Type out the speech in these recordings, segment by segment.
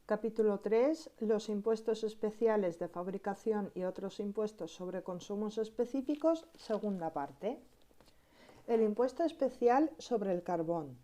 Capítulo 3. Los impuestos especiales de fabricación y otros impuestos sobre consumos específicos, segunda parte. El impuesto especial sobre el carbón.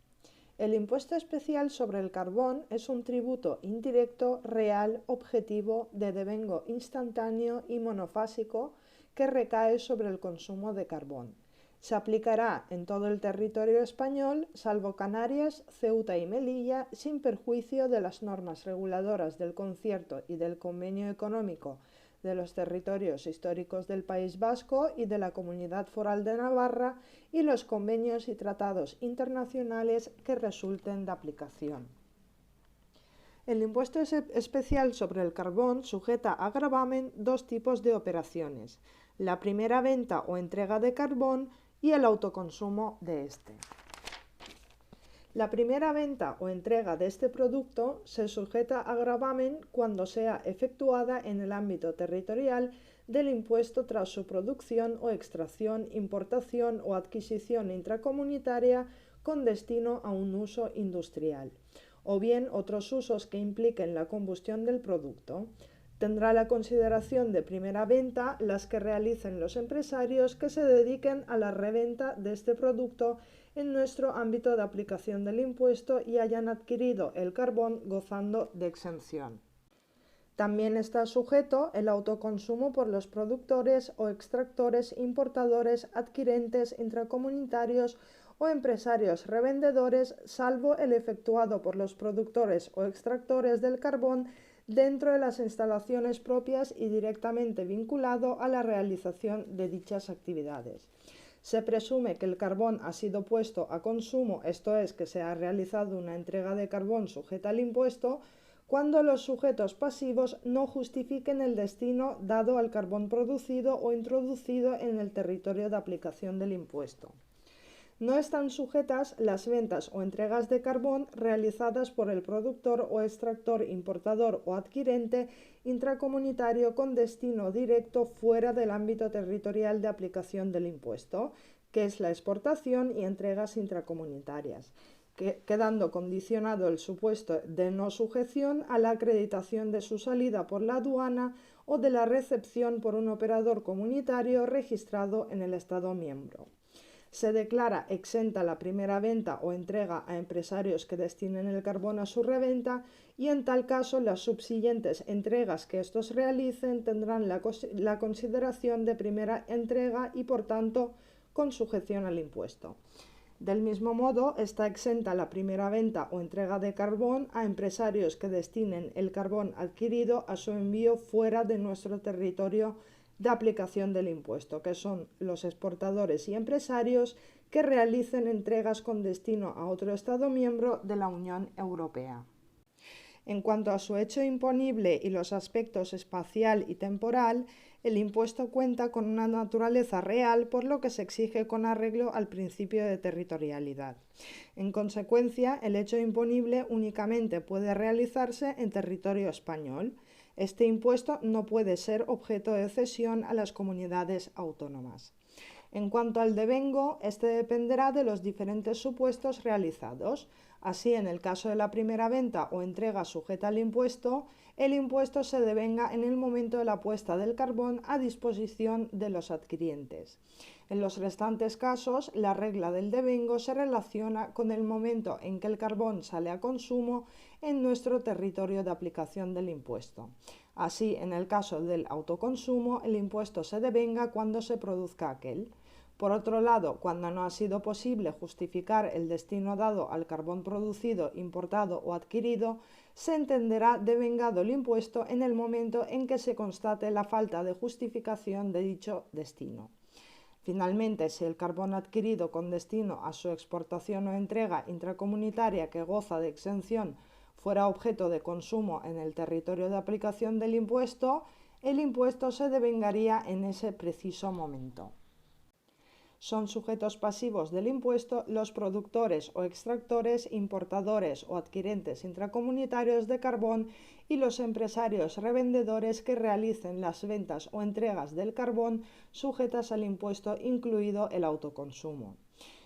El impuesto especial sobre el carbón es un tributo indirecto, real, objetivo, de devengo instantáneo y monofásico que recae sobre el consumo de carbón. Se aplicará en todo el territorio español, salvo Canarias, Ceuta y Melilla, sin perjuicio de las normas reguladoras del Concierto y del Convenio Económico de los territorios históricos del País Vasco y de la Comunidad Foral de Navarra y los convenios y tratados internacionales que resulten de aplicación. El impuesto especial sobre el carbón sujeta a gravamen dos tipos de operaciones: la primera venta o entrega de carbón y el autoconsumo de este. La primera venta o entrega de este producto se sujeta a gravamen cuando sea efectuada en el ámbito territorial del impuesto tras su producción o extracción, importación o adquisición intracomunitaria con destino a un uso industrial, o bien otros usos que impliquen la combustión del producto. Tendrá la consideración de primera venta las que realicen los empresarios que se dediquen a la reventa de este producto en nuestro ámbito de aplicación del impuesto y hayan adquirido el carbón gozando de exención. También está sujeto el autoconsumo por los productores o extractores, importadores, adquirentes, intracomunitarios o empresarios revendedores, salvo el efectuado por los productores o extractores del carbón dentro de las instalaciones propias y directamente vinculado a la realización de dichas actividades. Se presume que el carbón ha sido puesto a consumo, esto es, que se ha realizado una entrega de carbón sujeta al impuesto, cuando los sujetos pasivos no justifiquen el destino dado al carbón producido o introducido en el territorio de aplicación del impuesto. No están sujetas las ventas o entregas de carbón realizadas por el productor o extractor, importador o adquirente intracomunitario con destino directo fuera del ámbito territorial de aplicación del impuesto, que es la exportación y entregas intracomunitarias, quedando condicionado el supuesto de no sujeción a la acreditación de su salida por la aduana o de la recepción por un operador comunitario registrado en el Estado miembro. Se declara exenta la primera venta o entrega a empresarios que destinen el carbón a su reventa y en tal caso las subsiguientes entregas que estos realicen tendrán la consideración de primera entrega y por tanto con sujeción al impuesto. Del mismo modo, está exenta la primera venta o entrega de carbón a empresarios que destinen el carbón adquirido a su envío fuera de nuestro territorio de aplicación del impuesto, que son los exportadores y empresarios que realicen entregas con destino a otro Estado miembro de la Unión Europea. En cuanto a su hecho imponible y los aspectos espacial y temporal, el impuesto cuenta con una naturaleza real, por lo que se exige con arreglo al principio de territorialidad. En consecuencia, el hecho imponible únicamente puede realizarse en territorio español. Este impuesto no puede ser objeto de cesión a las comunidades autónomas. En cuanto al devengo, este dependerá de los diferentes supuestos realizados. Así, en el caso de la primera venta o entrega sujeta al impuesto, el impuesto se devenga en el momento de la puesta del carbón a disposición de los adquirientes. En los restantes casos, la regla del devengo se relaciona con el momento en que el carbón sale a consumo en nuestro territorio de aplicación del impuesto. Así, en el caso del autoconsumo, el impuesto se devenga cuando se produzca aquel. Por otro lado, cuando no ha sido posible justificar el destino dado al carbón producido, importado o adquirido, se entenderá devengado el impuesto en el momento en que se constate la falta de justificación de dicho destino. Finalmente, si el carbón adquirido con destino a su exportación o entrega intracomunitaria que goza de exención fuera objeto de consumo en el territorio de aplicación del impuesto, el impuesto se devengaría en ese preciso momento. Son sujetos pasivos del impuesto los productores o extractores, importadores o adquirentes intracomunitarios de carbón y los empresarios revendedores que realicen las ventas o entregas del carbón sujetas al impuesto, incluido el autoconsumo.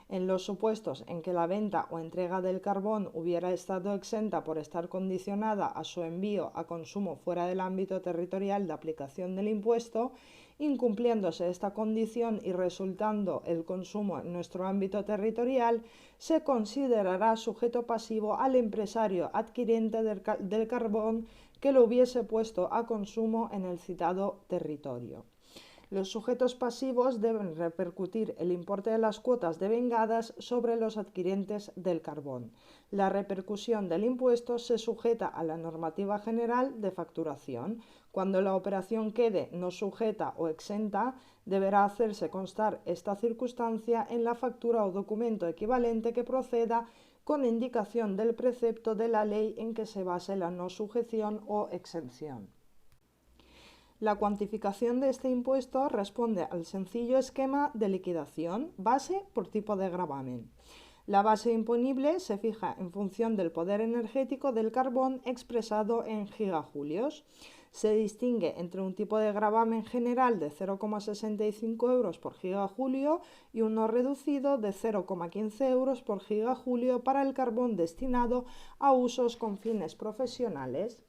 En los supuestos en que la venta o entrega del carbón hubiera estado exenta por estar condicionada a su envío a consumo fuera del ámbito territorial de aplicación del impuesto, incumpliéndose esta condición y resultando el consumo en nuestro ámbito territorial, se considerará sujeto pasivo al empresario adquiriente del carbón que lo hubiese puesto a consumo en el citado territorio. Los sujetos pasivos deben repercutir el importe de las cuotas devengadas sobre los adquirientes del carbón. La repercusión del impuesto se sujeta a la normativa general de facturación. Cuando la operación quede no sujeta o exenta, deberá hacerse constar esta circunstancia en la factura o documento equivalente que proceda con indicación del precepto de la ley en que se base la no sujeción o exención. La cuantificación de este impuesto responde al sencillo esquema de liquidación, base por tipo de gravamen. La base imponible se fija en función del poder energético del carbón expresado en gigajulios. Se distingue entre un tipo de gravamen general de 0,65 euros por gigajulio y uno reducido de 0,15 euros por gigajulio para el carbón destinado a usos con fines profesionales.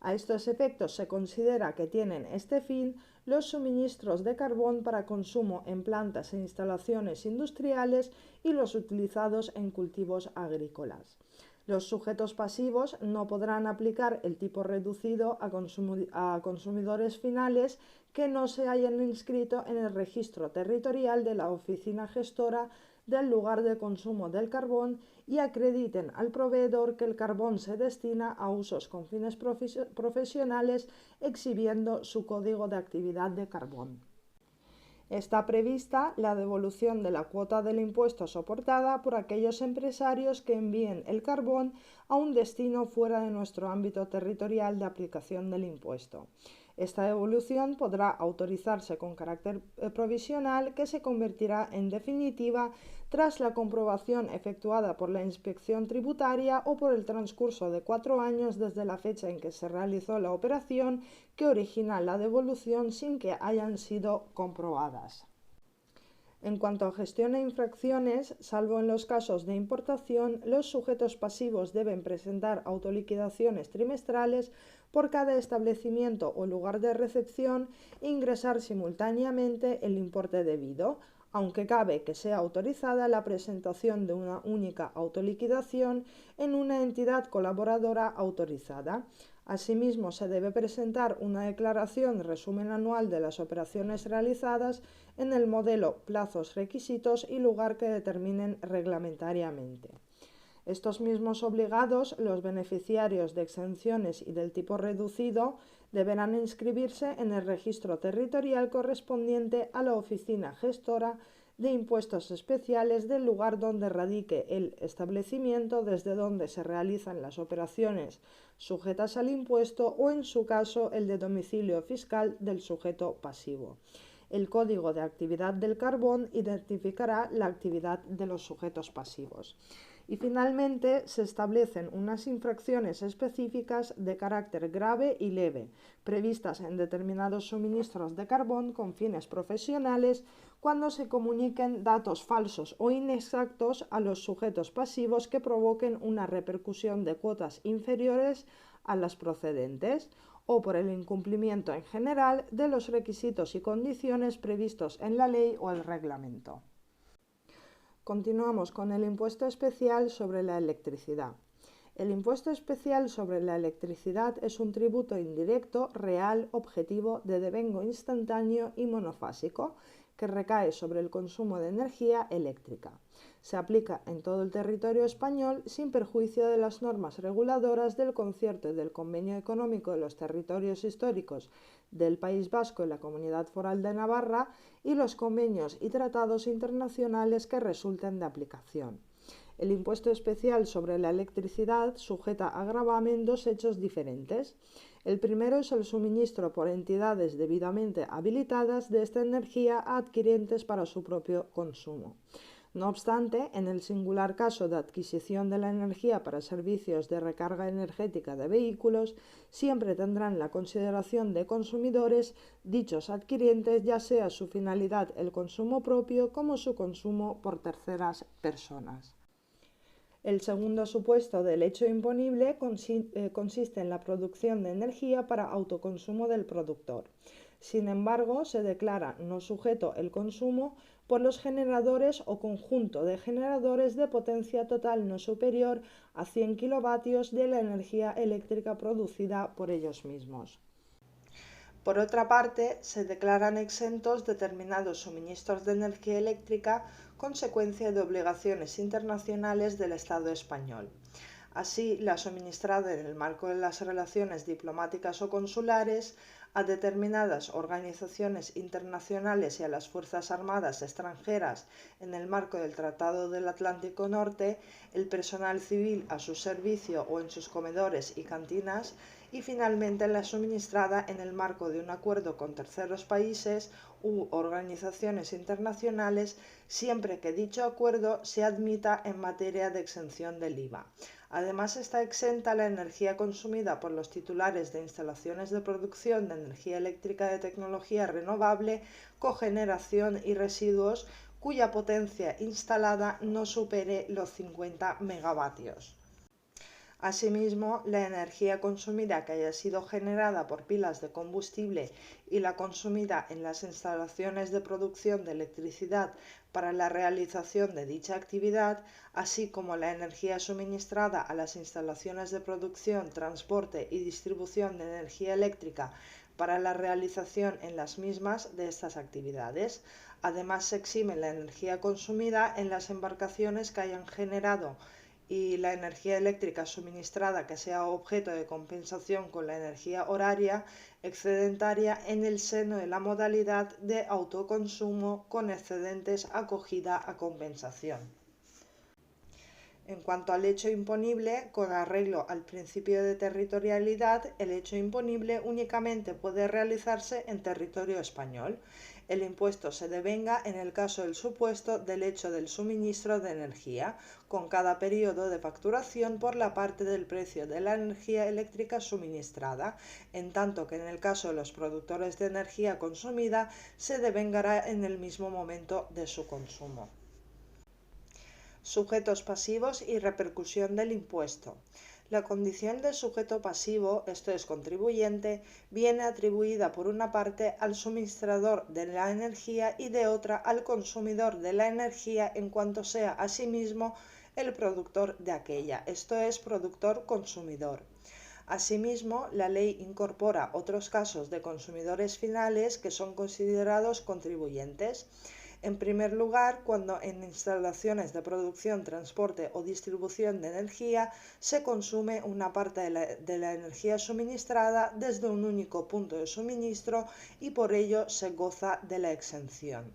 A estos efectos se considera que tienen este fin los suministros de carbón para consumo en plantas e instalaciones industriales y los utilizados en cultivos agrícolas. Los sujetos pasivos no podrán aplicar el tipo reducido a consumidores finales que no se hayan inscrito en el registro territorial de la oficina gestora del lugar de consumo del carbón y acrediten al proveedor que el carbón se destina a usos con fines profesionales, exhibiendo su código de actividad de carbón. Está prevista la devolución de la cuota del impuesto soportada por aquellos empresarios que envíen el carbón a un destino fuera de nuestro ámbito territorial de aplicación del impuesto. Esta devolución podrá autorizarse con carácter provisional, que se convertirá en definitiva tras la comprobación efectuada por la Inspección Tributaria o por el transcurso de 4 años desde la fecha en que se realizó la operación que origina la devolución sin que hayan sido comprobadas. En cuanto a gestión e infracciones, salvo en los casos de importación, los sujetos pasivos deben presentar autoliquidaciones trimestrales por cada establecimiento o lugar de recepción e ingresar simultáneamente el importe debido, aunque cabe que sea autorizada la presentación de una única autoliquidación en una entidad colaboradora autorizada. Asimismo, se debe presentar una declaración resumen anual de las operaciones realizadas en el modelo, plazos, requisitos y lugar que determinen reglamentariamente. Estos mismos obligados, los beneficiarios de exenciones y del tipo reducido, deberán inscribirse en el registro territorial correspondiente a la oficina gestora de impuestos especiales del lugar donde radique el establecimiento desde donde se realizan las operaciones sujetas al impuesto o, en su caso, el de domicilio fiscal del sujeto pasivo. El Código de Actividad del Carbón identificará la actividad de los sujetos pasivos. Y finalmente se establecen unas infracciones específicas de carácter grave y leve, previstas en determinados suministros de carbón con fines profesionales cuando se comuniquen datos falsos o inexactos a los sujetos pasivos que provoquen una repercusión de cuotas inferiores a las procedentes, o por el incumplimiento en general de los requisitos y condiciones previstos en la ley o el reglamento. Continuamos con el impuesto especial sobre la electricidad. El impuesto especial sobre la electricidad es un tributo indirecto, real, objetivo, de devengo instantáneo y monofásico que recae sobre el consumo de energía eléctrica. Se aplica en todo el territorio español sin perjuicio de las normas reguladoras del Concierto y del Convenio Económico de los Territorios Históricos del País Vasco y la Comunidad Foral de Navarra y los convenios y tratados internacionales que resulten de aplicación. El impuesto especial sobre la electricidad sujeta a gravamen dos hechos diferentes. El primero es el suministro por entidades debidamente habilitadas de esta energía a adquirientes para su propio consumo. No obstante, en el singular caso de adquisición de la energía para servicios de recarga energética de vehículos, siempre tendrán la consideración de consumidores dichos adquirientes, ya sea su finalidad el consumo propio como su consumo por terceras personas. El segundo supuesto del hecho imponible consiste en la producción de energía para autoconsumo del productor. Sin embargo, se declara no sujeto el consumo por los generadores o conjunto de generadores de potencia total no superior a 100 kilovatios de la energía eléctrica producida por ellos mismos. Por otra parte, se declaran exentos determinados suministros de energía eléctrica consecuencia de obligaciones internacionales del Estado español. Así, la suministrada en el marco de las relaciones diplomáticas o consulares a determinadas organizaciones internacionales y a las Fuerzas Armadas extranjeras en el marco del Tratado del Atlántico Norte, el personal civil a su servicio o en sus comedores y cantinas, y finalmente la suministrada en el marco de un acuerdo con terceros países u organizaciones internacionales, siempre que dicho acuerdo se admita en materia de exención del IVA. Además, está exenta la energía consumida por los titulares de instalaciones de producción de energía eléctrica de tecnología renovable, cogeneración y residuos cuya potencia instalada no supere los 50 megavatios. Asimismo, la energía consumida que haya sido generada por pilas de combustible y la consumida en las instalaciones de producción de electricidad para la realización de dicha actividad, así como la energía suministrada a las instalaciones de producción, transporte y distribución de energía eléctrica para la realización en las mismas de estas actividades. Además, se exime la energía consumida en las embarcaciones que hayan generado y la energía eléctrica suministrada que sea objeto de compensación con la energía horaria excedentaria en el seno de la modalidad de autoconsumo con excedentes acogida a compensación. En cuanto al hecho imponible, con arreglo al principio de territorialidad, el hecho imponible únicamente puede realizarse en territorio español. El impuesto se devenga en el caso del supuesto del hecho del suministro de energía, con cada periodo de facturación por la parte del precio de la energía eléctrica suministrada, en tanto que en el caso de los productores de energía consumida se devengará en el mismo momento de su consumo. Sujetos pasivos y repercusión del impuesto. La condición de sujeto pasivo, esto es contribuyente, viene atribuida por una parte al suministrador de la energía y de otra al consumidor de la energía en cuanto sea asimismo el productor de aquella, esto es productor-consumidor. Asimismo, la ley incorpora otros casos de consumidores finales que son considerados contribuyentes. En primer lugar, cuando en instalaciones de producción, transporte o distribución de energía se consume una parte de la energía suministrada desde un único punto de suministro y por ello se goza de la exención.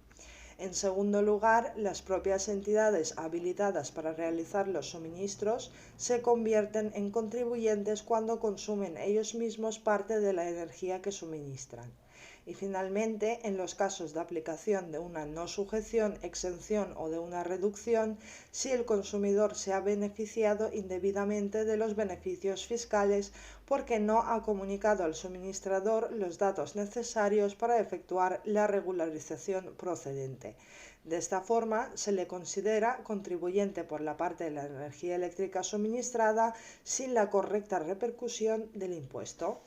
En segundo lugar, las propias entidades habilitadas para realizar los suministros se convierten en contribuyentes cuando consumen ellos mismos parte de la energía que suministran. Y finalmente, en los casos de aplicación de una no sujeción, exención o de una reducción, si el consumidor se ha beneficiado indebidamente de los beneficios fiscales porque no ha comunicado al suministrador los datos necesarios para efectuar la regularización procedente. De esta forma, se le considera contribuyente por la parte de la energía eléctrica suministrada sin la correcta repercusión del impuesto.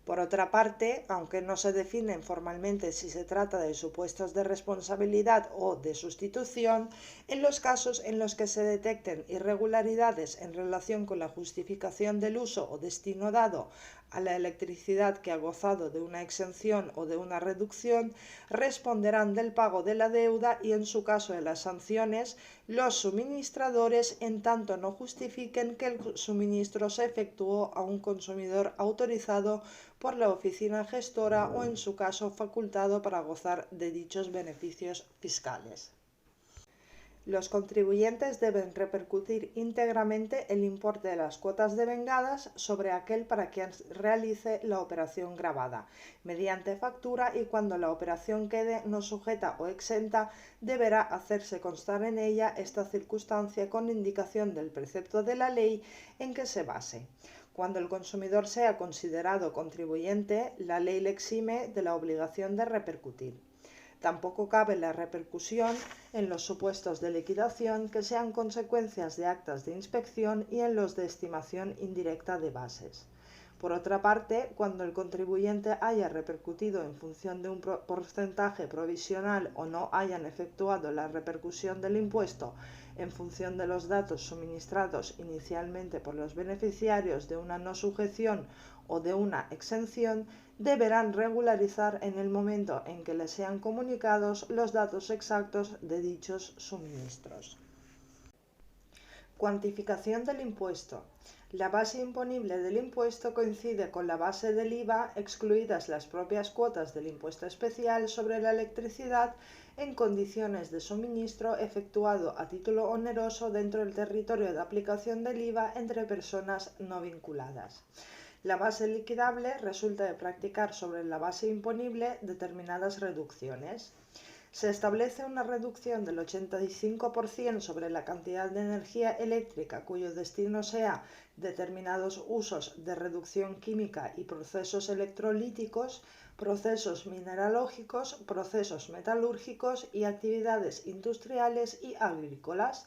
Por otra parte, aunque no se definen formalmente si se trata de supuestos de responsabilidad o de sustitución, en los casos en los que se detecten irregularidades en relación con la justificación del uso o destino dado a la electricidad que ha gozado de una exención o de una reducción, responderán del pago de la deuda y, en su caso de las sanciones, los suministradores en tanto no justifiquen que el suministro se efectuó a un consumidor autorizado por la oficina gestora o, en su caso, facultado para gozar de dichos beneficios fiscales. Los contribuyentes deben repercutir íntegramente el importe de las cuotas devengadas sobre aquel para quien realice la operación gravada, mediante factura, y cuando la operación quede no sujeta o exenta, deberá hacerse constar en ella esta circunstancia con indicación del precepto de la ley en que se base. Cuando el consumidor sea considerado contribuyente, la ley le exime de la obligación de repercutir. Tampoco cabe la repercusión en los supuestos de liquidación que sean consecuencias de actas de inspección y en los de estimación indirecta de bases. Por otra parte, cuando el contribuyente haya repercutido en función de un porcentaje provisional o no hayan efectuado la repercusión del impuesto en función de los datos suministrados inicialmente por los beneficiarios de una no sujeción o de una exención, deberán regularizar en el momento en que les sean comunicados los datos exactos de dichos suministros. Cuantificación del impuesto. La base imponible del impuesto coincide con la base del IVA, excluidas las propias cuotas del impuesto especial sobre la electricidad en condiciones de suministro efectuado a título oneroso dentro del territorio de aplicación del IVA entre personas no vinculadas. La base liquidable resulta de practicar sobre la base imponible determinadas reducciones. Se establece una reducción del 85% sobre la cantidad de energía eléctrica cuyo destino sea determinados usos de reducción química y procesos electrolíticos, procesos mineralógicos, procesos metalúrgicos y actividades industriales y agrícolas.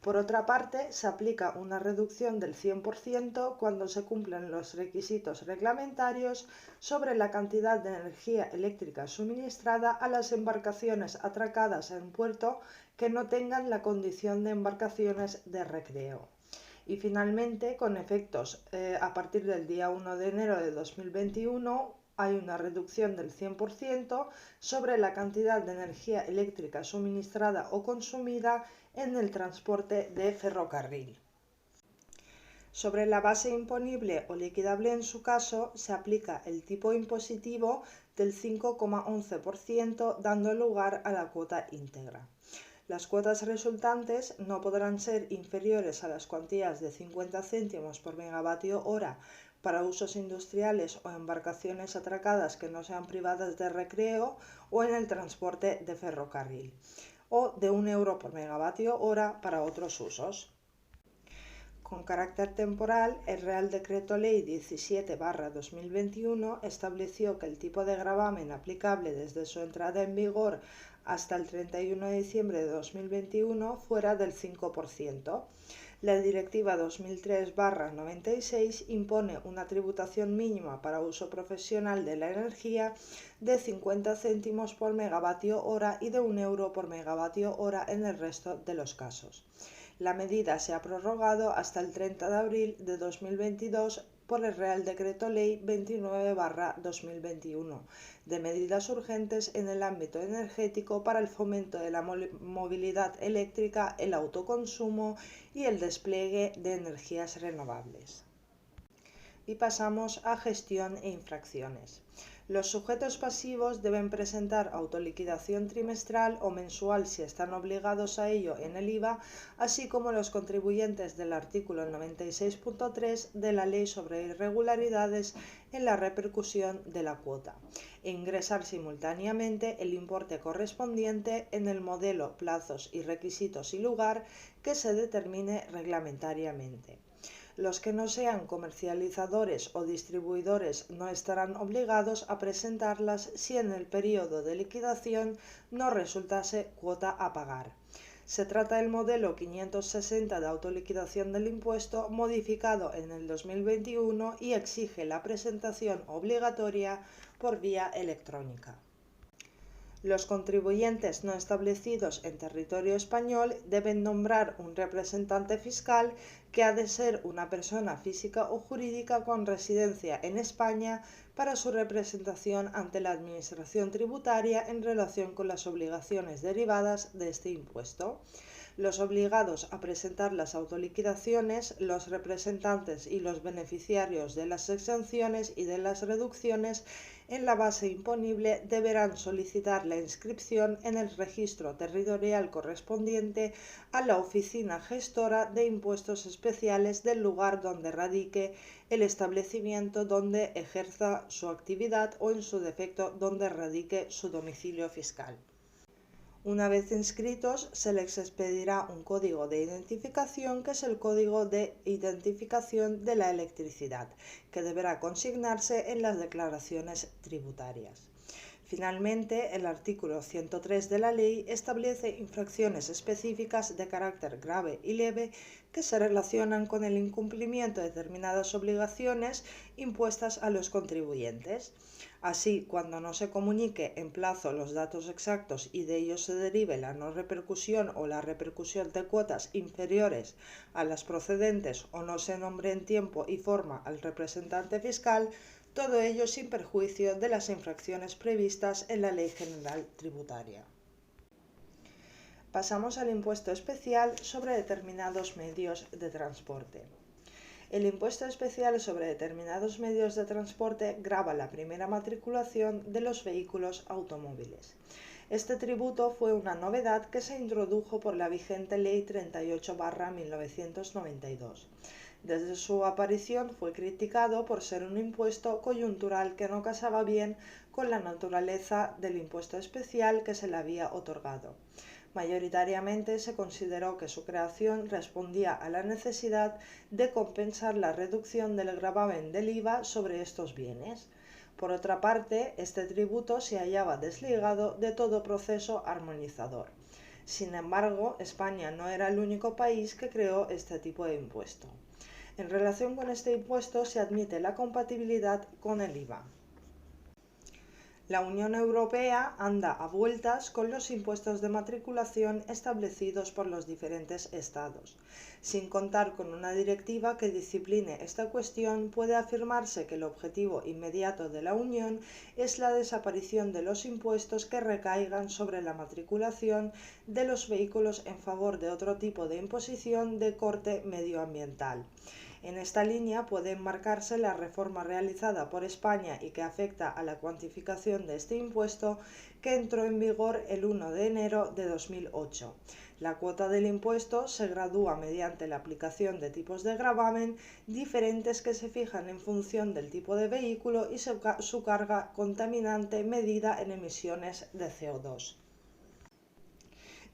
Por otra parte, se aplica una reducción del 100% cuando se cumplen los requisitos reglamentarios sobre la cantidad de energía eléctrica suministrada a las embarcaciones atracadas en puerto que no tengan la condición de embarcaciones de recreo. Y finalmente, con efectos a partir del día 1 de enero de 2021, hay una reducción del 100% sobre la cantidad de energía eléctrica suministrada o consumida en el transporte de ferrocarril. Sobre la base imponible o liquidable en su caso, se aplica el tipo impositivo del 5,11%, dando lugar a la cuota íntegra. Las cuotas resultantes no podrán ser inferiores a las cuantías de 50 céntimos por megavatio hora para usos industriales o embarcaciones atracadas que no sean privadas de recreo o en el transporte de ferrocarril, o de 1 euro por megavatio hora para otros usos. Con carácter temporal, el Real Decreto Ley 17/2021 estableció que el tipo de gravamen aplicable desde su entrada en vigor hasta el 31 de diciembre de 2021 fuera del 5%. La Directiva 2003/96 impone una tributación mínima para uso profesional de la energía de 50 céntimos por megavatio hora y de 1 euro por megavatio hora en el resto de los casos. La medida se ha prorrogado hasta el 30 de abril de 2022 por el Real Decreto Ley 29/2021 de medidas urgentes en el ámbito energético para el fomento de la movilidad eléctrica, el autoconsumo y el despliegue de energías renovables. Y pasamos a gestión e infracciones. Los sujetos pasivos deben presentar autoliquidación trimestral o mensual si están obligados a ello en el IVA, así como los contribuyentes del artículo 96.3 de la Ley sobre Irregularidades en la repercusión de la cuota, e ingresar simultáneamente el importe correspondiente en el modelo, plazos y requisitos y lugar que se determine reglamentariamente. Los que no sean comercializadores o distribuidores no estarán obligados a presentarlas si en el periodo de liquidación no resultase cuota a pagar. Se trata del modelo 560 de autoliquidación del impuesto modificado en el 2021 y exige la presentación obligatoria por vía electrónica. Los contribuyentes no establecidos en territorio español deben nombrar un representante fiscal que ha de ser una persona física o jurídica con residencia en España para su representación ante la Administración tributaria en relación con las obligaciones derivadas de este impuesto. Los obligados a presentar las autoliquidaciones, los representantes y los beneficiarios de las exenciones y de las reducciones en la base imponible deberán solicitar la inscripción en el registro territorial correspondiente a la oficina gestora de impuestos especiales del lugar donde radique el establecimiento donde ejerza su actividad o, en su defecto, donde radique su domicilio fiscal. Una vez inscritos, se les expedirá un código de identificación, que es el código de identificación de la electricidad, que deberá consignarse en las declaraciones tributarias. Finalmente, el artículo 103 de la ley establece infracciones específicas de carácter grave y leve que se relacionan con el incumplimiento de determinadas obligaciones impuestas a los contribuyentes. Así, cuando no se comunique en plazo los datos exactos y de ellos se derive la no repercusión o la repercusión de cuotas inferiores a las procedentes, o no se nombre en tiempo y forma al representante fiscal, todo ello sin perjuicio de las infracciones previstas en la Ley General Tributaria. Pasamos al impuesto especial sobre determinados medios de transporte. El impuesto especial sobre determinados medios de transporte grava la primera matriculación de los vehículos automóviles. Este tributo fue una novedad que se introdujo por la vigente Ley 38/1992. Desde su aparición fue criticado por ser un impuesto coyuntural que no casaba bien con la naturaleza del impuesto especial que se le había otorgado. Mayoritariamente se consideró que su creación respondía a la necesidad de compensar la reducción del gravamen del IVA sobre estos bienes. Por otra parte, este tributo se hallaba desligado de todo proceso armonizador. Sin embargo, España no era el único país que creó este tipo de impuesto. En relación con este impuesto se admite la compatibilidad con el IVA. La Unión Europea anda a vueltas con los impuestos de matriculación establecidos por los diferentes Estados. Sin contar con una directiva que discipline esta cuestión, puede afirmarse que el objetivo inmediato de la Unión es la desaparición de los impuestos que recaigan sobre la matriculación de los vehículos en favor de otro tipo de imposición de corte medioambiental. En esta línea puede enmarcarse la reforma realizada por España y que afecta a la cuantificación de este impuesto, que entró en vigor el 1 de enero de 2008. La cuota del impuesto se gradúa mediante la aplicación de tipos de gravamen diferentes que se fijan en función del tipo de vehículo y su carga contaminante medida en emisiones de CO2.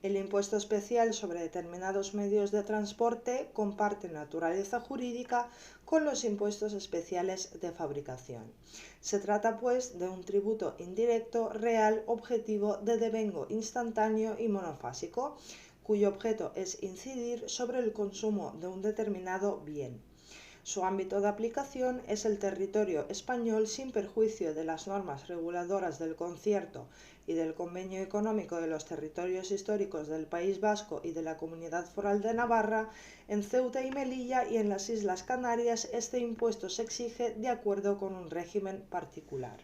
El impuesto especial sobre determinados medios de transporte comparte naturaleza jurídica con los impuestos especiales de fabricación. Se trata, pues, de un tributo indirecto, real, objetivo, de devengo instantáneo y monofásico, cuyo objeto es incidir sobre el consumo de un determinado bien. Su ámbito de aplicación es el territorio español, sin perjuicio de las normas reguladoras del concierto y del convenio económico de los territorios históricos del País Vasco y de la Comunidad Foral de Navarra. En Ceuta y Melilla y en las Islas Canarias este impuesto se exige de acuerdo con un régimen particular.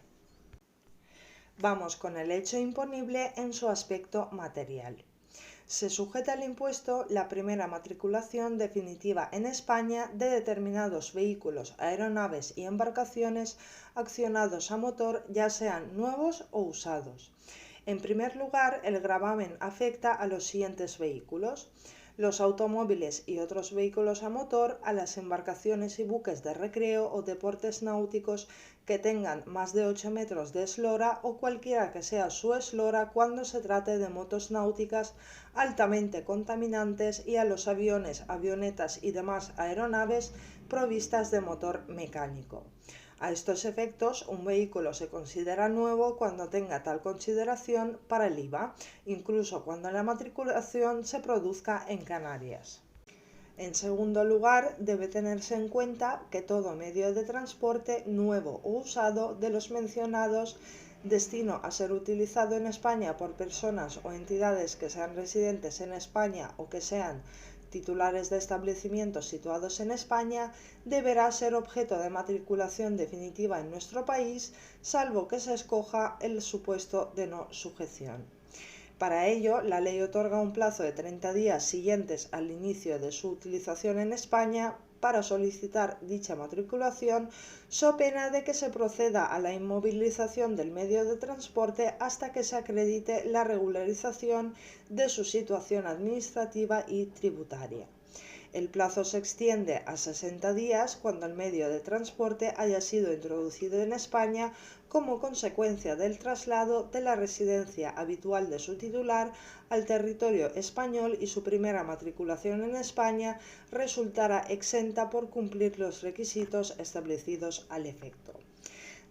Vamos con el hecho imponible en su aspecto material. Se sujeta al impuesto la primera matriculación definitiva en España de determinados vehículos, aeronaves y embarcaciones accionados a motor, ya sean nuevos o usados. En primer lugar, el gravamen afecta a los siguientes vehículos: los automóviles y otros vehículos a motor, a las embarcaciones y buques de recreo o deportes náuticos que tengan más de 8 metros de eslora o cualquiera que sea su eslora cuando se trate de motos náuticas altamente contaminantes, y a los aviones, avionetas y demás aeronaves provistas de motor mecánico. A estos efectos, un vehículo se considera nuevo cuando tenga tal consideración para el IVA, incluso cuando la matriculación se produzca en Canarias. En segundo lugar, debe tenerse en cuenta que todo medio de transporte nuevo o usado de los mencionados, destino a ser utilizado en España por personas o entidades que sean residentes en España o que sean titulares de establecimientos situados en España, deberá ser objeto de matriculación definitiva en nuestro país, salvo que se escoja el supuesto de no sujeción. Para ello, la ley otorga un plazo de 30 días siguientes al inicio de su utilización en España para solicitar dicha matriculación, so pena de que se proceda a la inmovilización del medio de transporte hasta que se acredite la regularización de su situación administrativa y tributaria. El plazo se extiende a 60 días cuando el medio de transporte haya sido introducido en España como consecuencia del traslado de la residencia habitual de su titular al territorio español y su primera matriculación en España resultará exenta por cumplir los requisitos establecidos al efecto.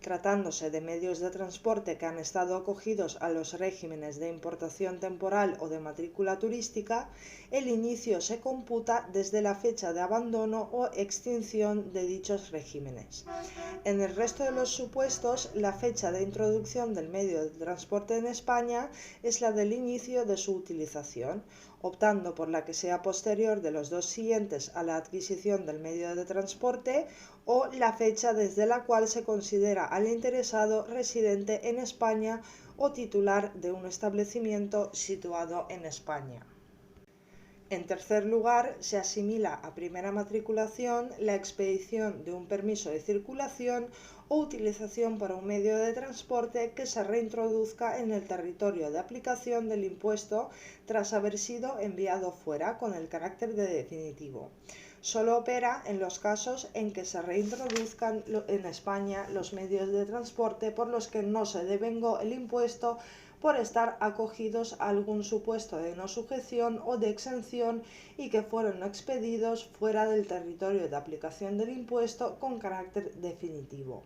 Tratándose de medios de transporte que han estado acogidos a los regímenes de importación temporal o de matrícula turística, el inicio se computa desde la fecha de abandono o extinción de dichos regímenes. En el resto de los supuestos, la fecha de introducción del medio de transporte en España es la del inicio de su utilización, optando por la que sea posterior de los dos siguientes a la adquisición del medio de transporte o la fecha desde la cual se considera al interesado residente en España o titular de un establecimiento situado en España. En tercer lugar, se asimila a primera matriculación la expedición de un permiso de circulación o utilización para un medio de transporte que se reintroduzca en el territorio de aplicación del impuesto tras haber sido enviado fuera con el carácter de definitivo. Solo opera en los casos en que se reintroduzcan en España los medios de transporte por los que no se devengó el impuesto por estar acogidos a algún supuesto de no sujeción o de exención y que fueron expedidos fuera del territorio de aplicación del impuesto con carácter definitivo,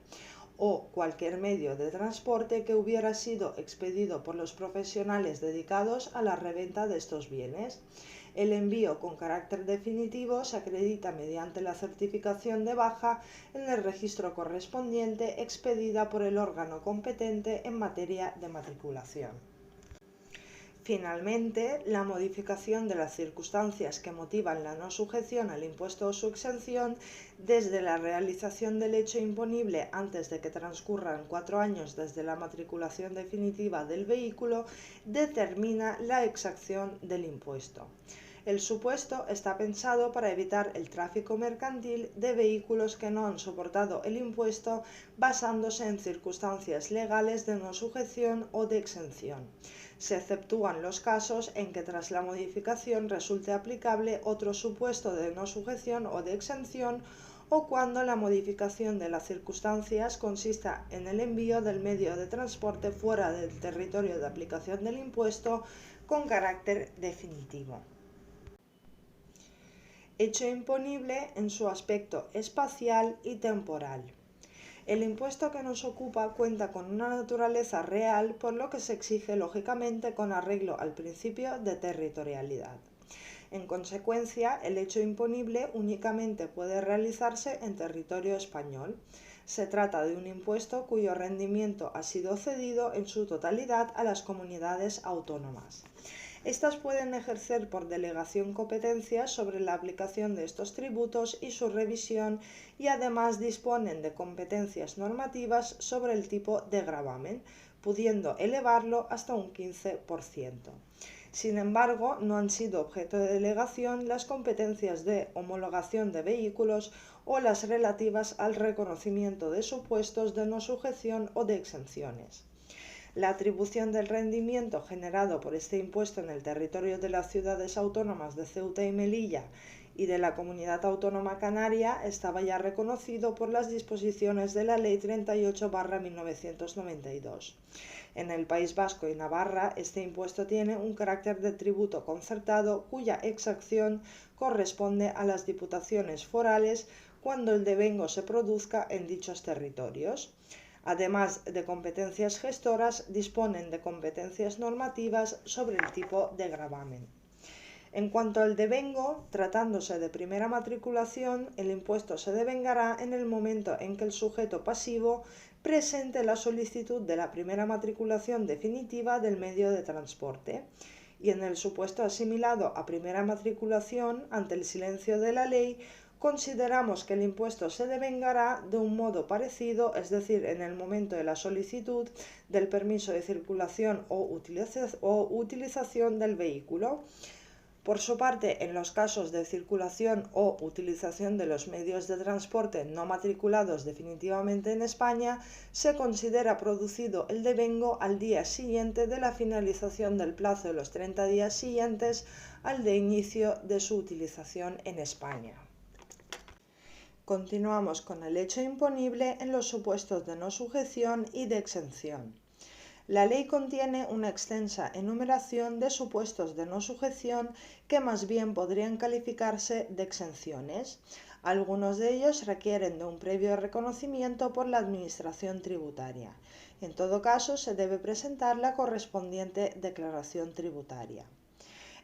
o cualquier medio de transporte que hubiera sido expedido por los profesionales dedicados a la reventa de estos bienes. El envío con carácter definitivo se acredita mediante la certificación de baja en el registro correspondiente expedida por el órgano competente en materia de matriculación. Finalmente, la modificación de las circunstancias que motivan la no sujeción al impuesto o su exención desde la realización del hecho imponible antes de que transcurran 4 años desde la matriculación definitiva del vehículo determina la exacción del impuesto. El supuesto está pensado para evitar el tráfico mercantil de vehículos que no han soportado el impuesto basándose en circunstancias legales de no sujeción o de exención. Se exceptúan los casos en que tras la modificación resulte aplicable otro supuesto de no sujeción o de exención o cuando la modificación de las circunstancias consista en el envío del medio de transporte fuera del territorio de aplicación del impuesto con carácter definitivo. Hecho imponible en su aspecto espacial y temporal. El impuesto que nos ocupa cuenta con una naturaleza real, por lo que se exige lógicamente con arreglo al principio de territorialidad. En consecuencia, el hecho imponible únicamente puede realizarse en territorio español. Se trata de un impuesto cuyo rendimiento ha sido cedido en su totalidad a las comunidades autónomas. Estas pueden ejercer por delegación competencias sobre la aplicación de estos tributos y su revisión y además disponen de competencias normativas sobre el tipo de gravamen, pudiendo elevarlo hasta un 15%. Sin embargo, no han sido objeto de delegación las competencias de homologación de vehículos o las relativas al reconocimiento de supuestos de no sujeción o de exenciones. La atribución del rendimiento generado por este impuesto en el territorio de las ciudades autónomas de Ceuta y Melilla y de la Comunidad Autónoma Canaria estaba ya reconocido por las disposiciones de la Ley 38/1992. En el País Vasco y Navarra, este impuesto tiene un carácter de tributo concertado cuya exacción corresponde a las diputaciones forales cuando el devengo se produzca en dichos territorios. Además de competencias gestoras, disponen de competencias normativas sobre el tipo de gravamen. En cuanto al devengo, tratándose de primera matriculación, el impuesto se devengará en el momento en que el sujeto pasivo presente la solicitud de la primera matriculación definitiva del medio de transporte, y en el supuesto asimilado a primera matriculación, ante el silencio de la ley, consideramos que el impuesto se devengará de un modo parecido, es decir, en el momento de la solicitud del permiso de circulación o utilización del vehículo. Por su parte, en los casos de circulación o utilización de los medios de transporte no matriculados definitivamente en España, se considera producido el devengo al día siguiente de la finalización del plazo de los 30 días siguientes al de inicio de su utilización en España. Continuamos con el hecho imponible en los supuestos de no sujeción y de exención. La ley contiene una extensa enumeración de supuestos de no sujeción que más bien podrían calificarse de exenciones. Algunos de ellos requieren de un previo reconocimiento por la Administración tributaria. En todo caso, se debe presentar la correspondiente declaración tributaria.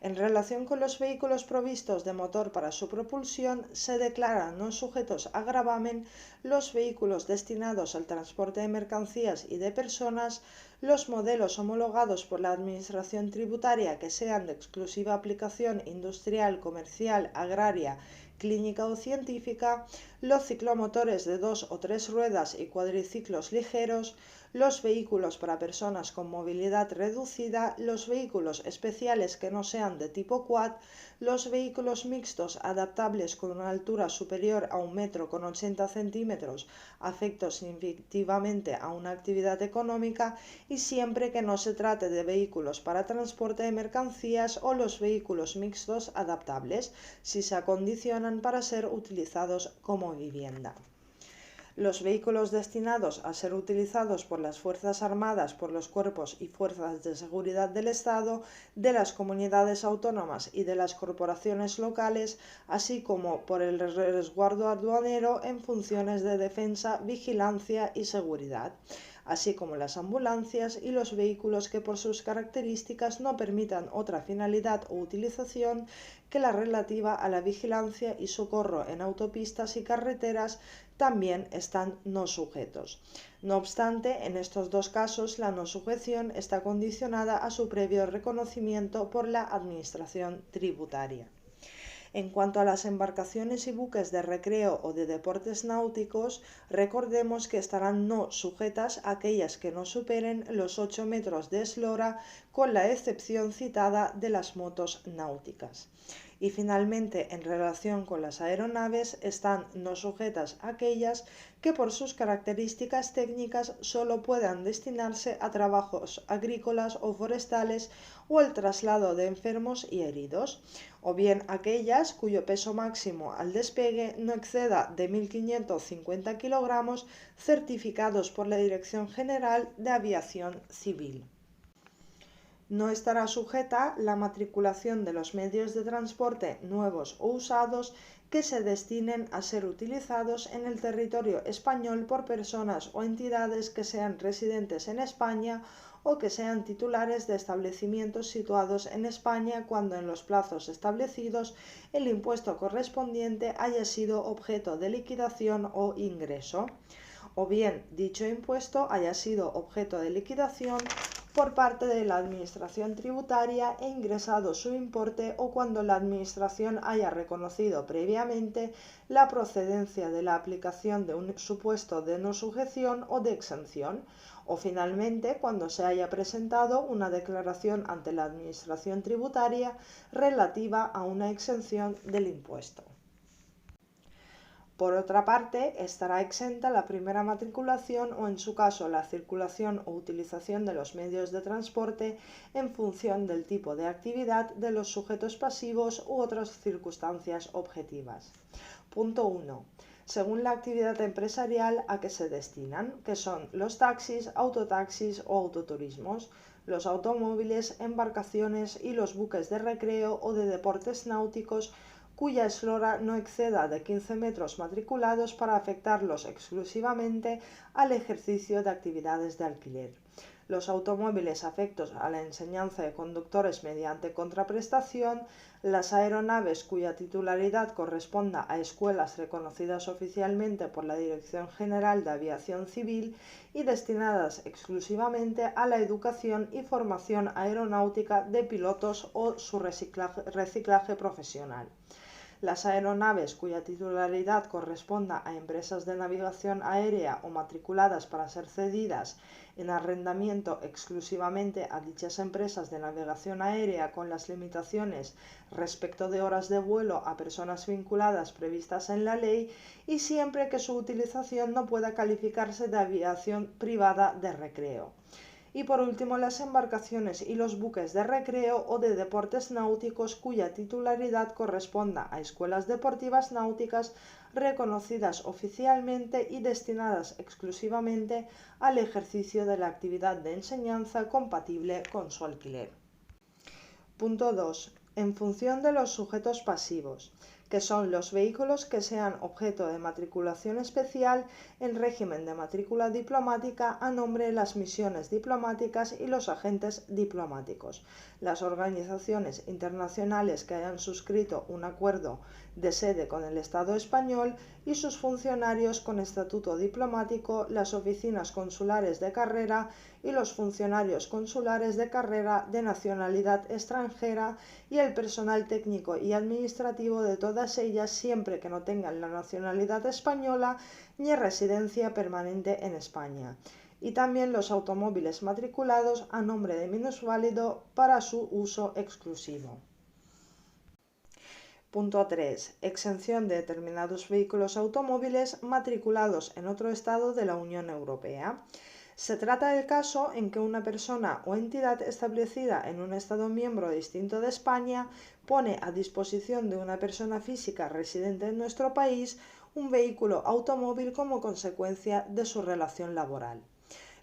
En relación con los vehículos provistos de motor para su propulsión, se declaran no sujetos a gravamen los vehículos destinados al transporte de mercancías y de personas, los modelos homologados por la Administración tributaria que sean de exclusiva aplicación industrial, comercial, agraria, clínica o científica, los ciclomotores de 2 o 3 ruedas y cuadriciclos ligeros, los vehículos para personas con movilidad reducida, los vehículos especiales que no sean de tipo quad, los vehículos mixtos adaptables con una altura superior a 1,80 m afectos significativamente a una actividad económica y siempre que no se trate de vehículos para transporte de mercancías o los vehículos mixtos adaptables, si se acondicionan para ser utilizados como vivienda. Los vehículos destinados a ser utilizados por las Fuerzas Armadas, por los cuerpos y fuerzas de seguridad del Estado, de las comunidades autónomas y de las corporaciones locales, así como por el resguardo aduanero en funciones de defensa, vigilancia y seguridad, así como las ambulancias y los vehículos que por sus características no permitan otra finalidad o utilización que la relativa a la vigilancia y socorro en autopistas y carreteras, también están no sujetos. No obstante, en estos dos casos la no sujeción está condicionada a su previo reconocimiento por la Administración tributaria. En cuanto a las embarcaciones y buques de recreo o de deportes náuticos, recordemos que estarán no sujetas aquellas que no superen los 8 metros de eslora, con la excepción citada de las motos náuticas. Y finalmente, en relación con las aeronaves, están no sujetas aquellas que por sus características técnicas solo puedan destinarse a trabajos agrícolas o forestales o el traslado de enfermos y heridos, o bien aquellas cuyo peso máximo al despegue no exceda de 1.550 kilogramos, certificados por la Dirección General de Aviación Civil. No estará sujeta la matriculación de los medios de transporte nuevos o usados que se destinen a ser utilizados en el territorio español por personas o entidades que sean residentes en España o que sean titulares de establecimientos situados en España cuando en los plazos establecidos el impuesto correspondiente haya sido objeto de liquidación o ingreso, o bien dicho impuesto haya sido objeto de liquidación por parte de la Administración tributaria e ingresado su importe, o cuando la Administración haya reconocido previamente la procedencia de la aplicación de un supuesto de no sujeción o de exención, o finalmente cuando se haya presentado una declaración ante la Administración tributaria relativa a una exención del impuesto. Por otra parte, estará exenta la primera matriculación o, en su caso, la circulación o utilización de los medios de transporte en función del tipo de actividad de los sujetos pasivos u otras circunstancias objetivas. Punto 1. Según la actividad empresarial a que se destinan, que son los taxis, autotaxis o autoturismos, los automóviles, embarcaciones y los buques de recreo o de deportes náuticos cuya eslora no exceda de 15 metros matriculados para afectarlos exclusivamente al ejercicio de actividades de alquiler. Los automóviles afectos a la enseñanza de conductores mediante contraprestación, las aeronaves cuya titularidad corresponda a escuelas reconocidas oficialmente por la Dirección General de Aviación Civil y destinadas exclusivamente a la educación y formación aeronáutica de pilotos o su reciclaje profesional. Las aeronaves cuya titularidad corresponda a empresas de navegación aérea o matriculadas para ser cedidas en arrendamiento exclusivamente a dichas empresas de navegación aérea con las limitaciones respecto de horas de vuelo a personas vinculadas previstas en la ley y siempre que su utilización no pueda calificarse de aviación privada de recreo. Y por último, las embarcaciones y los buques de recreo o de deportes náuticos cuya titularidad corresponda a escuelas deportivas náuticas reconocidas oficialmente y destinadas exclusivamente al ejercicio de la actividad de enseñanza compatible con su alquiler. Punto 2. En función de los sujetos pasivos, que son los vehículos que sean objeto de matriculación especial en régimen de matrícula diplomática a nombre de las misiones diplomáticas y los agentes diplomáticos, las organizaciones internacionales que hayan suscrito un acuerdo de sede con el Estado español y sus funcionarios con estatuto diplomático, las oficinas consulares de carrera y los funcionarios consulares de carrera de nacionalidad extranjera y el personal técnico y administrativo de todas ellas siempre que no tengan la nacionalidad española ni residencia permanente en España, y también los automóviles matriculados a nombre de minusválido para su uso exclusivo. Punto 3. Exención de determinados vehículos automóviles matriculados en otro estado de la Unión Europea. Se trata del caso en que una persona o entidad establecida en un Estado miembro distinto de España pone a disposición de una persona física residente en nuestro país un vehículo automóvil como consecuencia de su relación laboral.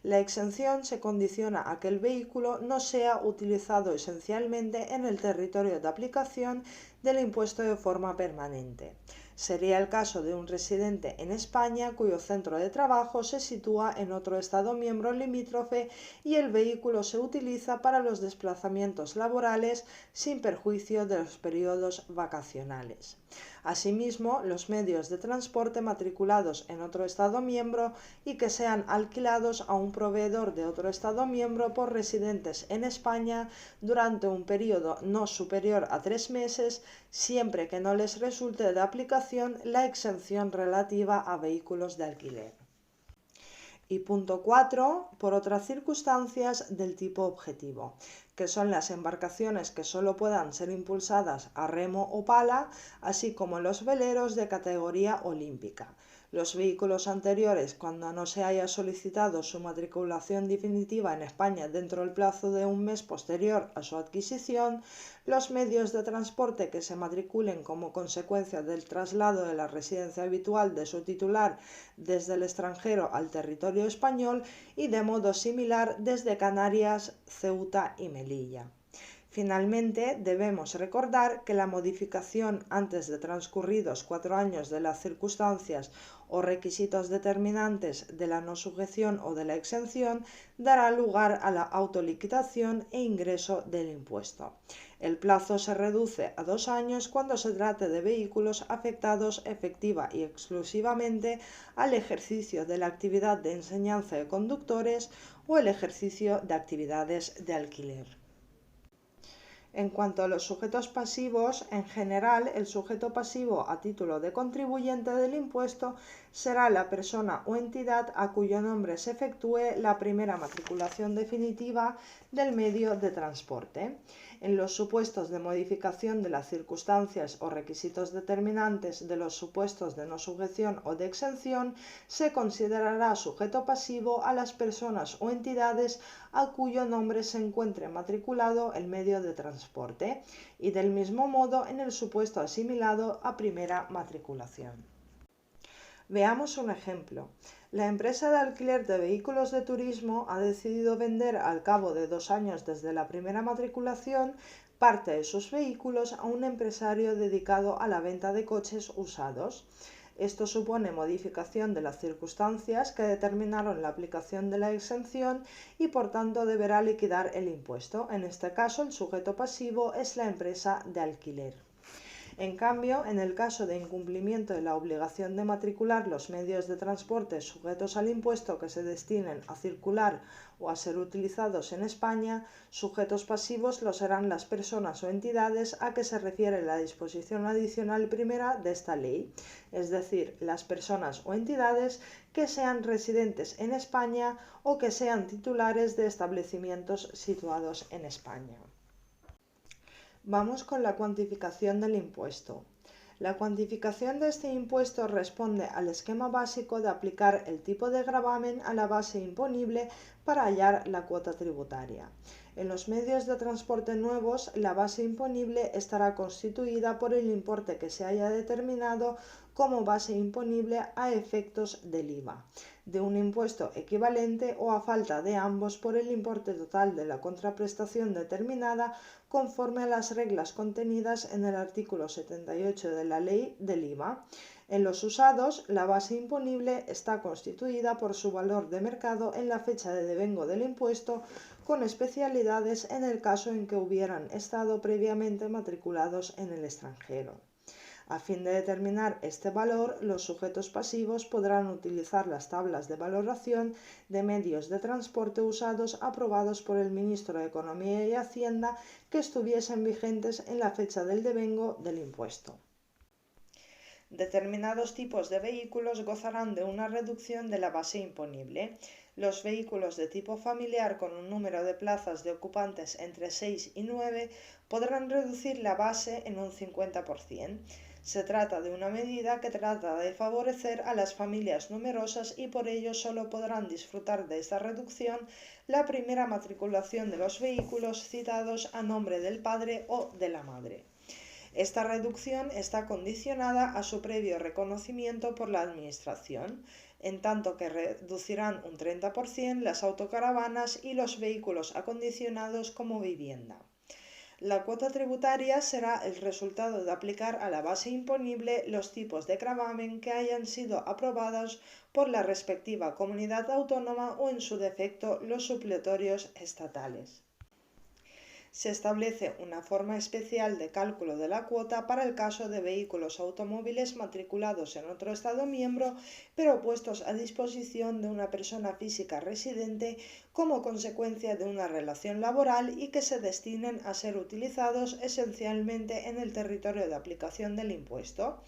La exención se condiciona a que el vehículo no sea utilizado esencialmente en el territorio de aplicación del impuesto de forma permanente. Sería el caso de un residente en España cuyo centro de trabajo se sitúa en otro Estado miembro limítrofe y el vehículo se utiliza para los desplazamientos laborales sin perjuicio de los periodos vacacionales. Asimismo, los medios de transporte matriculados en otro Estado miembro y que sean alquilados a un proveedor de otro Estado miembro por residentes en España durante un periodo no superior a 3 meses, siempre que no les resulte de aplicación la exención relativa a vehículos de alquiler. Y punto 4, por otras circunstancias del tipo objetivo, que son las embarcaciones que solo puedan ser impulsadas a remo o pala, así como los veleros de categoría olímpica. Los vehículos anteriores, cuando no se haya solicitado su matriculación definitiva en España dentro del plazo de un mes posterior a su adquisición, los medios de transporte que se matriculen como consecuencia del traslado de la residencia habitual de su titular desde el extranjero al territorio español y de modo similar desde Canarias, Ceuta y Melilla. Finalmente, debemos recordar que la modificación antes de transcurridos 4 años de las circunstancias o requisitos determinantes de la no sujeción o de la exención dará lugar a la autoliquidación e ingreso del impuesto. El plazo se reduce a 2 años cuando se trate de vehículos afectados efectiva y exclusivamente al ejercicio de la actividad de enseñanza de conductores o el ejercicio de actividades de alquiler. En cuanto a los sujetos pasivos, en general, el sujeto pasivo a título de contribuyente del impuesto será la persona o entidad a cuyo nombre se efectúe la primera matriculación definitiva del medio de transporte. En los supuestos de modificación de las circunstancias o requisitos determinantes de los supuestos de no sujeción o de exención, se considerará sujeto pasivo a las personas o entidades a cuyo nombre se encuentre matriculado el medio de transporte, y del mismo modo en el supuesto asimilado a primera matriculación. Veamos un ejemplo. La empresa de alquiler de vehículos de turismo ha decidido vender al cabo de 2 años desde la primera matriculación parte de sus vehículos a un empresario dedicado a la venta de coches usados. Esto supone modificación de las circunstancias que determinaron la aplicación de la exención y por tanto deberá liquidar el impuesto. En este caso, el sujeto pasivo es la empresa de alquiler. En cambio, en el caso de incumplimiento de la obligación de matricular los medios de transporte sujetos al impuesto que se destinen a circular o a ser utilizados en España, sujetos pasivos lo serán las personas o entidades a que se refiere la disposición adicional primera de esta ley, es decir, las personas o entidades que sean residentes en España o que sean titulares de establecimientos situados en España. Vamos con la cuantificación del impuesto. La cuantificación de este impuesto responde al esquema básico de aplicar el tipo de gravamen a la base imponible para hallar la cuota tributaria. En los medios de transporte nuevos, la base imponible estará constituida por el importe que se haya determinado como base imponible a efectos del IVA, de un impuesto equivalente o a falta de ambos por el importe total de la contraprestación determinada conforme a las reglas contenidas en el artículo 78 de la Ley del IVA. En los usados, la base imponible está constituida por su valor de mercado en la fecha de devengo del impuesto, con especialidades en el caso en que hubieran estado previamente matriculados en el extranjero. A fin de determinar este valor, los sujetos pasivos podrán utilizar las tablas de valoración de medios de transporte usados aprobados por el Ministro de Economía y Hacienda que estuviesen vigentes en la fecha del devengo del impuesto. Determinados tipos de vehículos gozarán de una reducción de la base imponible. Los vehículos de tipo familiar con un número de plazas de ocupantes entre 6 y 9 podrán reducir la base en un 50%. Se trata de una medida que trata de favorecer a las familias numerosas y por ello solo podrán disfrutar de esta reducción la primera matriculación de los vehículos citados a nombre del padre o de la madre. Esta reducción está condicionada a su previo reconocimiento por la Administración, en tanto que reducirán un 30% las autocaravanas y los vehículos acondicionados como vivienda. La cuota tributaria será el resultado de aplicar a la base imponible los tipos de gravamen que hayan sido aprobados por la respectiva comunidad autónoma o, en su defecto, los supletorios estatales. Se establece una forma especial de cálculo de la cuota para el caso de vehículos automóviles matriculados en otro Estado miembro, pero puestos a disposición de una persona física residente como consecuencia de una relación laboral y que se destinen a ser utilizados esencialmente en el territorio de aplicación del impuesto,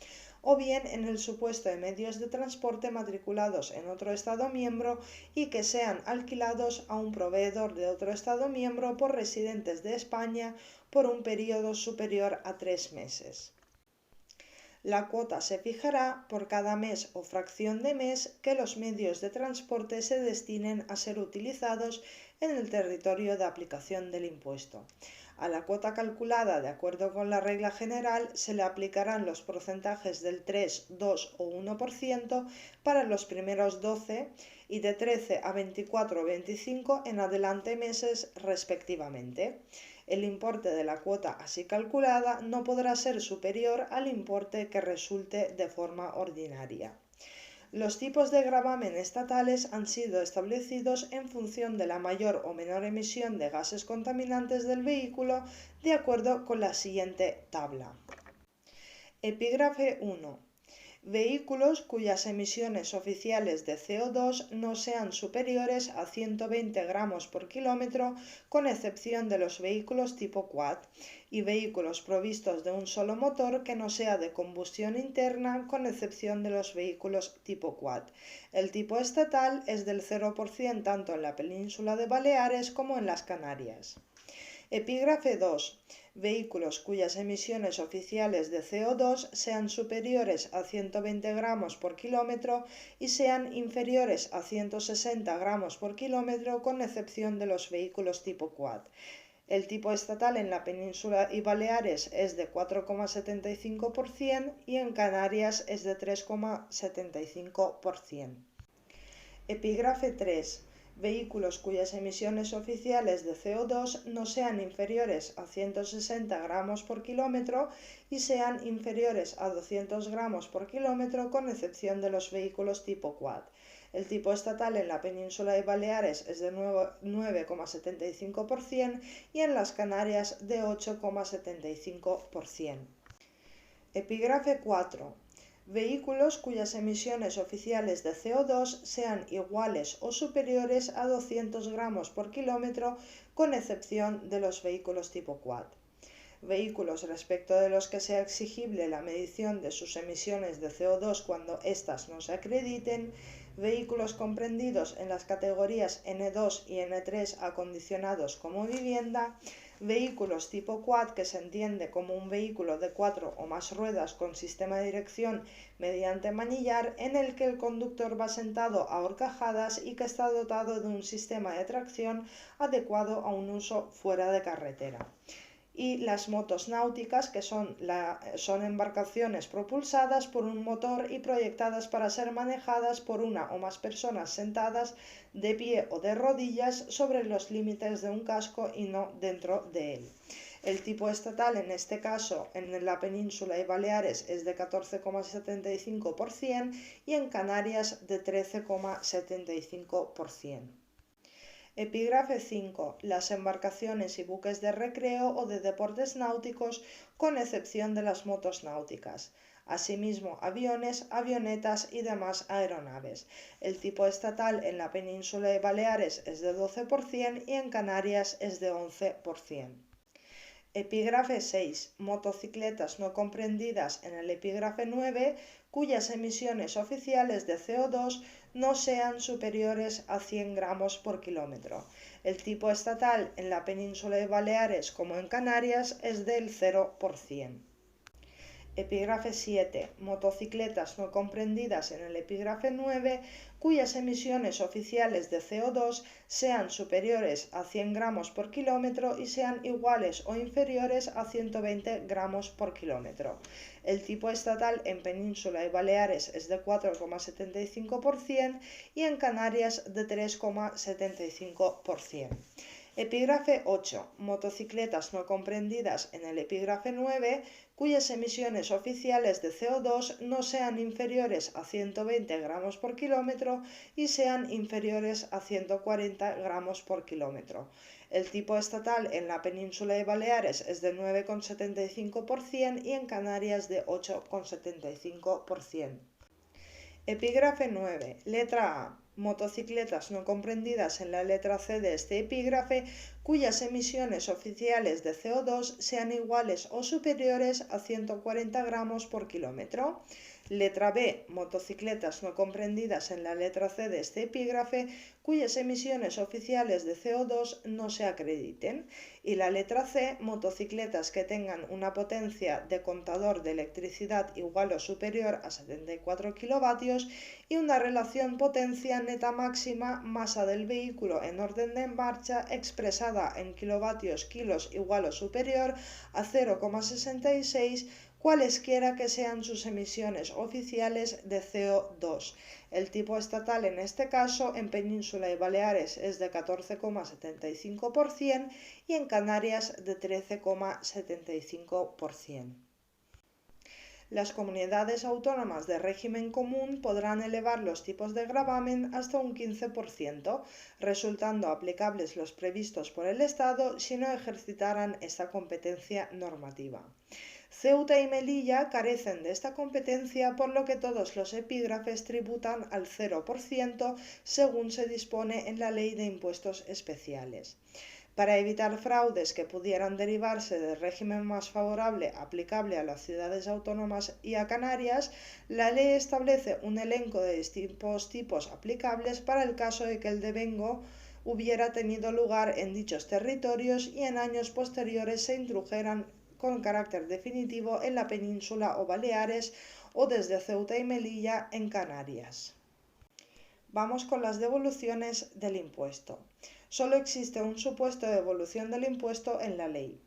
o bien en el supuesto de medios de transporte matriculados en otro Estado miembro y que sean alquilados a un proveedor de otro Estado miembro por residentes de España por un periodo superior a 3 meses. La cuota se fijará por cada mes o fracción de mes que los medios de transporte se destinen a ser utilizados en el territorio de aplicación del impuesto. A la cuota calculada de acuerdo con la regla general se le aplicarán los porcentajes del 3, 2 o 1% para los primeros 12 y de 13 a 24 o 25 en adelante meses respectivamente. El importe de la cuota así calculada no podrá ser superior al importe que resulte de forma ordinaria. Los tipos de gravamen estatales han sido establecidos en función de la mayor o menor emisión de gases contaminantes del vehículo de acuerdo con la siguiente tabla. Epígrafe 1. Vehículos cuyas emisiones oficiales de CO2 no sean superiores a 120 gramos por kilómetro, con excepción de los vehículos tipo quad, y vehículos provistos de un solo motor que no sea de combustión interna, con excepción de los vehículos tipo quad. El tipo estatal es del 0% tanto en la península de Baleares como en las Canarias. Epígrafe 2. Vehículos cuyas emisiones oficiales de CO2 sean superiores a 120 gramos por kilómetro y sean inferiores a 160 gramos por kilómetro, con excepción de los vehículos tipo quad. El tipo estatal en la península y Baleares es de 4,75% y en Canarias es de 3,75%. Epígrafe 3. Vehículos cuyas emisiones oficiales de CO2 no sean inferiores a 160 gramos por kilómetro y sean inferiores a 200 gramos por kilómetro, con excepción de los vehículos tipo quad. El tipo estatal en la península de Baleares es de 9,75% y en las Canarias de 8,75%. Epígrafe 4. Vehículos cuyas emisiones oficiales de CO2 sean iguales o superiores a 200 gramos por kilómetro, con excepción de los vehículos tipo quad. Vehículos respecto de los que sea exigible la medición de sus emisiones de CO2 cuando éstas no se acrediten, vehículos comprendidos en las categorías N2 y N3 acondicionados como vivienda, vehículos tipo quad, que se entiende como un vehículo de 4 o más ruedas con sistema de dirección mediante manillar en el que el conductor va sentado a horcajadas y que está dotado de un sistema de tracción adecuado a un uso fuera de carretera. Y las motos náuticas, que son embarcaciones propulsadas por un motor y proyectadas para ser manejadas por una o más personas sentadas de pie o de rodillas sobre los límites de un casco y no dentro de él. El tipo estatal, en este caso en la península y Baleares, es de 14,75% y en Canarias de 13,75%. Epígrafe 5. Las embarcaciones y buques de recreo o de deportes náuticos, con excepción de las motos náuticas. Asimismo, aviones, avionetas y demás aeronaves. El tipo estatal en la península y Baleares es de 12% y en Canarias es de 11%. Epígrafe 6. Motocicletas no comprendidas en el epígrafe 9, cuyas emisiones oficiales de CO2 no sean superiores a 100 gramos por kilómetro. El tipo estatal en la península de Baleares como en Canarias es del 0%. Epígrafe 7. Motocicletas no comprendidas en el epígrafe 9, cuyas emisiones oficiales de CO2 sean superiores a 100 gramos por kilómetro y sean iguales o inferiores a 120 gramos por kilómetro. El tipo estatal en Península y Baleares es de 4,75% y en Canarias de 3,75%. Epígrafe 8. Motocicletas no comprendidas en el epígrafe 9, cuyas emisiones oficiales de CO2 no sean inferiores a 120 gramos por kilómetro y sean inferiores a 140 gramos por kilómetro. El tipo estatal en la península de Baleares es de 9,75% y en Canarias de 8,75%. Epígrafe 9. Letra A. Motocicletas no comprendidas en la letra C de este epígrafe, cuyas emisiones oficiales de CO2 sean iguales o superiores a 140 gramos por kilómetro. Letra B. Motocicletas no comprendidas en la letra C de este epígrafe, cuyas emisiones oficiales de CO2 no se acrediten. Y la letra C. Motocicletas que tengan una potencia de contador de electricidad igual o superior a 74 kilovatios y una relación potencia neta máxima masa del vehículo en orden de marcha expresada en kilovatios kilos igual o superior a 0,66, cualesquiera que sean sus emisiones oficiales de CO2. El tipo estatal en este caso en Península y Baleares es de 14,75% y en Canarias de 13,75%. Las comunidades autónomas de régimen común podrán elevar los tipos de gravamen hasta un 15%, resultando aplicables los previstos por el Estado si no ejercitaran esta competencia normativa. Ceuta y Melilla carecen de esta competencia, por lo que todos los epígrafes tributan al 0% según se dispone en la Ley de Impuestos Especiales. Para evitar fraudes que pudieran derivarse del régimen más favorable aplicable a las ciudades autónomas y a Canarias, la ley establece un elenco de distintos tipos aplicables para el caso de que el devengo hubiera tenido lugar en dichos territorios y en años posteriores se introdujeran con carácter definitivo en la península o Baleares o desde Ceuta y Melilla en Canarias. Vamos con las devoluciones del impuesto. Solo existe un supuesto de devolución del impuesto en la ley.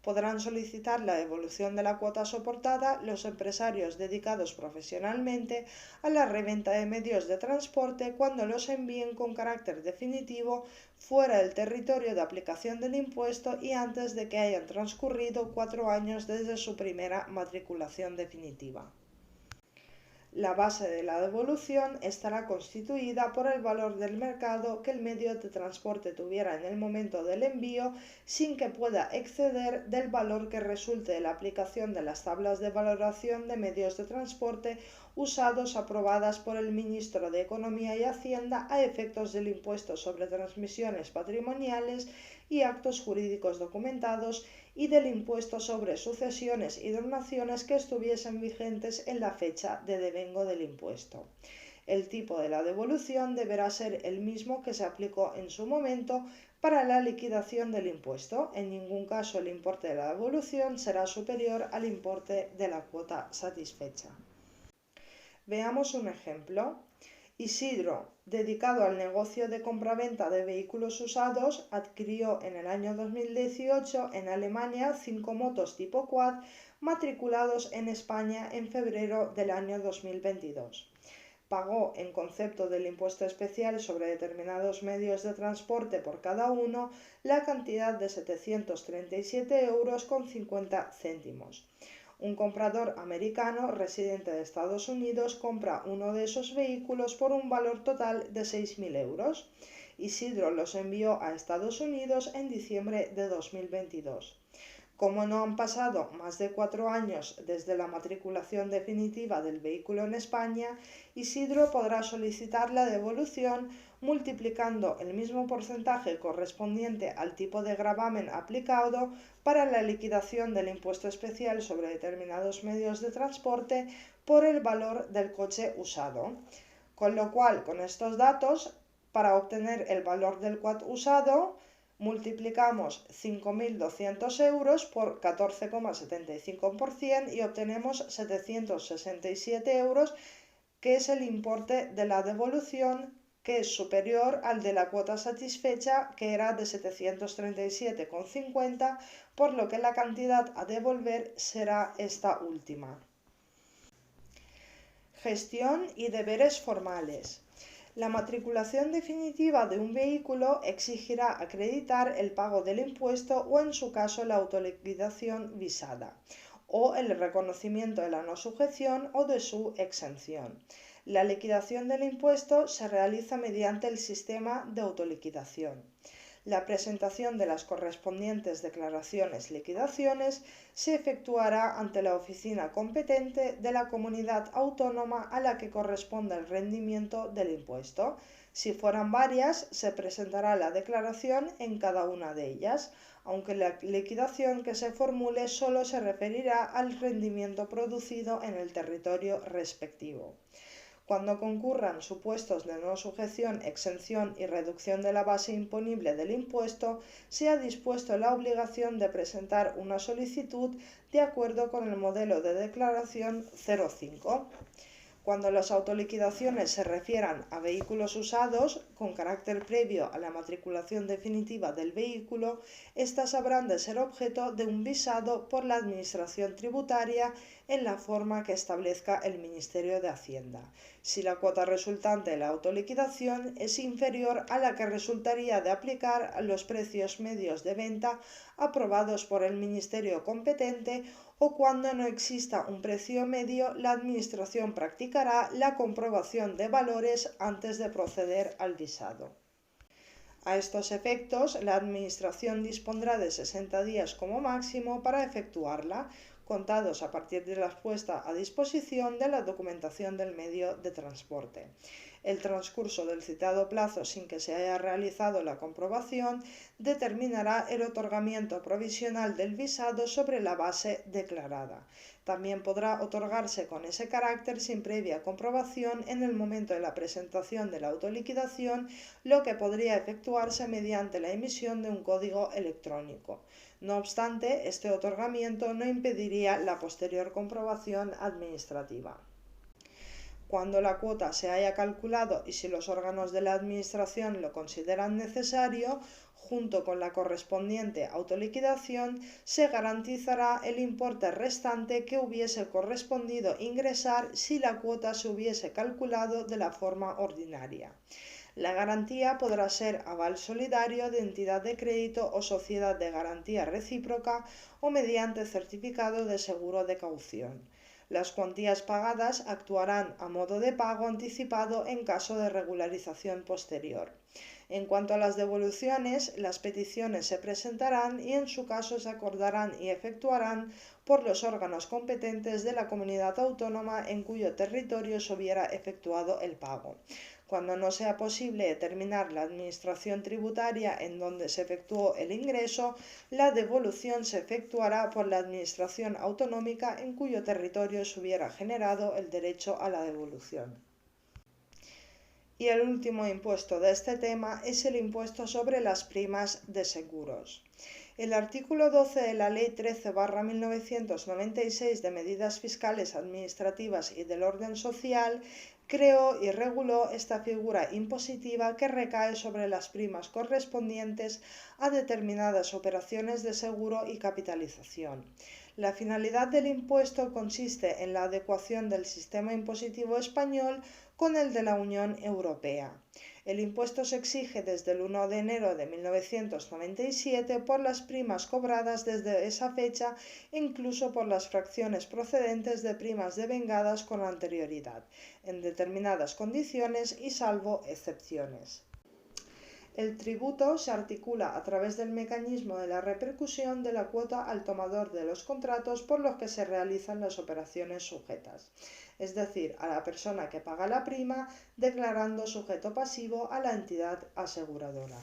Podrán solicitar la devolución de la cuota soportada los empresarios dedicados profesionalmente a la reventa de medios de transporte cuando los envíen con carácter definitivo fuera del territorio de aplicación del impuesto y antes de que hayan transcurrido 4 años desde su primera matriculación definitiva. La base de la devolución estará constituida por el valor del mercado que el medio de transporte tuviera en el momento del envío, sin que pueda exceder del valor que resulte de la aplicación de las tablas de valoración de medios de transporte usados aprobadas por el Ministro de Economía y Hacienda a efectos del impuesto sobre transmisiones patrimoniales y actos jurídicos documentados y del impuesto sobre sucesiones y donaciones que estuviesen vigentes en la fecha de devengo del impuesto. El tipo de la devolución deberá ser el mismo que se aplicó en su momento para la liquidación del impuesto. En ningún caso el importe de la devolución será superior al importe de la cuota satisfecha. Veamos un ejemplo. Isidro, dedicado al negocio de compraventa de vehículos usados, adquirió en el año 2018 en Alemania 5 motos tipo quad matriculados en España en febrero del año 2022. Pagó en concepto del impuesto especial sobre determinados medios de transporte por cada uno la cantidad de 737,50 €. Un comprador americano residente de Estados Unidos compra uno de esos vehículos por un valor total de 6.000 €. Isidro los envió a Estados Unidos en diciembre de 2022. Como no han pasado más de 4 años desde la matriculación definitiva del vehículo en España, Isidro podrá solicitar la devolución multiplicando el mismo porcentaje correspondiente al tipo de gravamen aplicado para la liquidación del impuesto especial sobre determinados medios de transporte por el valor del coche usado. Con lo cual, con estos datos, para obtener el valor del quad usado, multiplicamos 5.200 € por 14,75% y obtenemos 767 €, que es el importe de la devolución, que es superior al de la cuota satisfecha, que era de 737,50, por lo que la cantidad a devolver será esta última. Gestión y deberes formales. La matriculación definitiva de un vehículo exigirá acreditar el pago del impuesto o, en su caso, la autoliquidación visada, o el reconocimiento de la no sujeción o de su exención. La liquidación del impuesto se realiza mediante el sistema de autoliquidación. La presentación de las correspondientes declaraciones-liquidaciones se efectuará ante la oficina competente de la comunidad autónoma a la que corresponda el rendimiento del impuesto. Si fueran varias, se presentará la declaración en cada una de ellas, aunque la liquidación que se formule solo se referirá al rendimiento producido en el territorio respectivo. Cuando concurran supuestos de no sujeción, exención y reducción de la base imponible del impuesto, se ha dispuesto la obligación de presentar una solicitud de acuerdo con el modelo de declaración 05. Cuando las autoliquidaciones se refieran a vehículos usados, con carácter previo a la matriculación definitiva del vehículo, éstas habrán de ser objeto de un visado por la Administración tributaria en la forma que establezca el Ministerio de Hacienda, si la cuota resultante de la autoliquidación es inferior a la que resultaría de aplicar a los precios medios de venta aprobados por el Ministerio competente, o cuando no exista un precio medio, la Administración practicará la comprobación de valores antes de proceder al visado. A estos efectos, la Administración dispondrá de 60 días como máximo para efectuarla, contados a partir de la puesta a disposición de la documentación del medio de transporte. El transcurso del citado plazo sin que se haya realizado la comprobación determinará el otorgamiento provisional del visado sobre la base declarada. También podrá otorgarse con ese carácter sin previa comprobación en el momento de la presentación de la autoliquidación, lo que podría efectuarse mediante la emisión de un código electrónico. No obstante, este otorgamiento no impediría la posterior comprobación administrativa. Cuando la cuota se haya calculado y si los órganos de la Administración lo consideran necesario, junto con la correspondiente autoliquidación, se garantizará el importe restante que hubiese correspondido ingresar si la cuota se hubiese calculado de la forma ordinaria. La garantía podrá ser aval solidario de entidad de crédito o sociedad de garantía recíproca o mediante certificado de seguro de caución. Las cuantías pagadas actuarán a modo de pago anticipado en caso de regularización posterior. En cuanto a las devoluciones, las peticiones se presentarán y en su caso se acordarán y efectuarán por los órganos competentes de la comunidad autónoma en cuyo territorio se hubiera efectuado el pago. Cuando no sea posible determinar la administración tributaria en donde se efectuó el ingreso, la devolución se efectuará por la administración autonómica en cuyo territorio se hubiera generado el derecho a la devolución. Y el último impuesto de este tema es el impuesto sobre las primas de seguros. El artículo 12 de la Ley 13/1996 de Medidas Fiscales, Administrativas y del Orden Social creó y reguló esta figura impositiva que recae sobre las primas correspondientes a determinadas operaciones de seguro y capitalización. La finalidad del impuesto consiste en la adecuación del sistema impositivo español con el de la Unión Europea. El impuesto se exige desde el 1 de enero de 1997 por las primas cobradas desde esa fecha e incluso por las fracciones procedentes de primas devengadas con anterioridad, en determinadas condiciones y salvo excepciones. El tributo se articula a través del mecanismo de la repercusión de la cuota al tomador de los contratos por los que se realizan las operaciones sujetas, es decir, a la persona que paga la prima, declarando sujeto pasivo a la entidad aseguradora.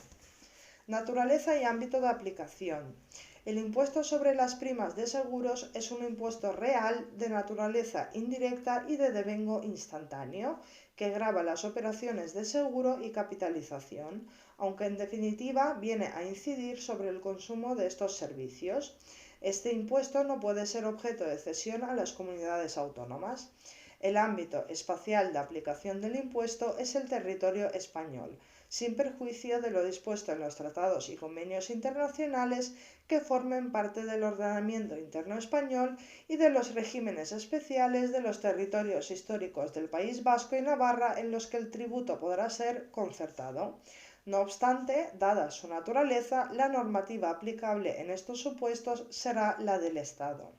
Naturaleza y ámbito de aplicación. El impuesto sobre las primas de seguros es un impuesto real de naturaleza indirecta y de devengo instantáneo que grava las operaciones de seguro y capitalización, aunque en definitiva viene a incidir sobre el consumo de estos servicios. Este impuesto no puede ser objeto de cesión a las comunidades autónomas. El ámbito espacial de aplicación del impuesto es el territorio español, sin perjuicio de lo dispuesto en los tratados y convenios internacionales que formen parte del ordenamiento interno español y de los regímenes especiales de los territorios históricos del País Vasco y Navarra en los que el tributo podrá ser concertado. No obstante, dada su naturaleza, la normativa aplicable en estos supuestos será la del Estado.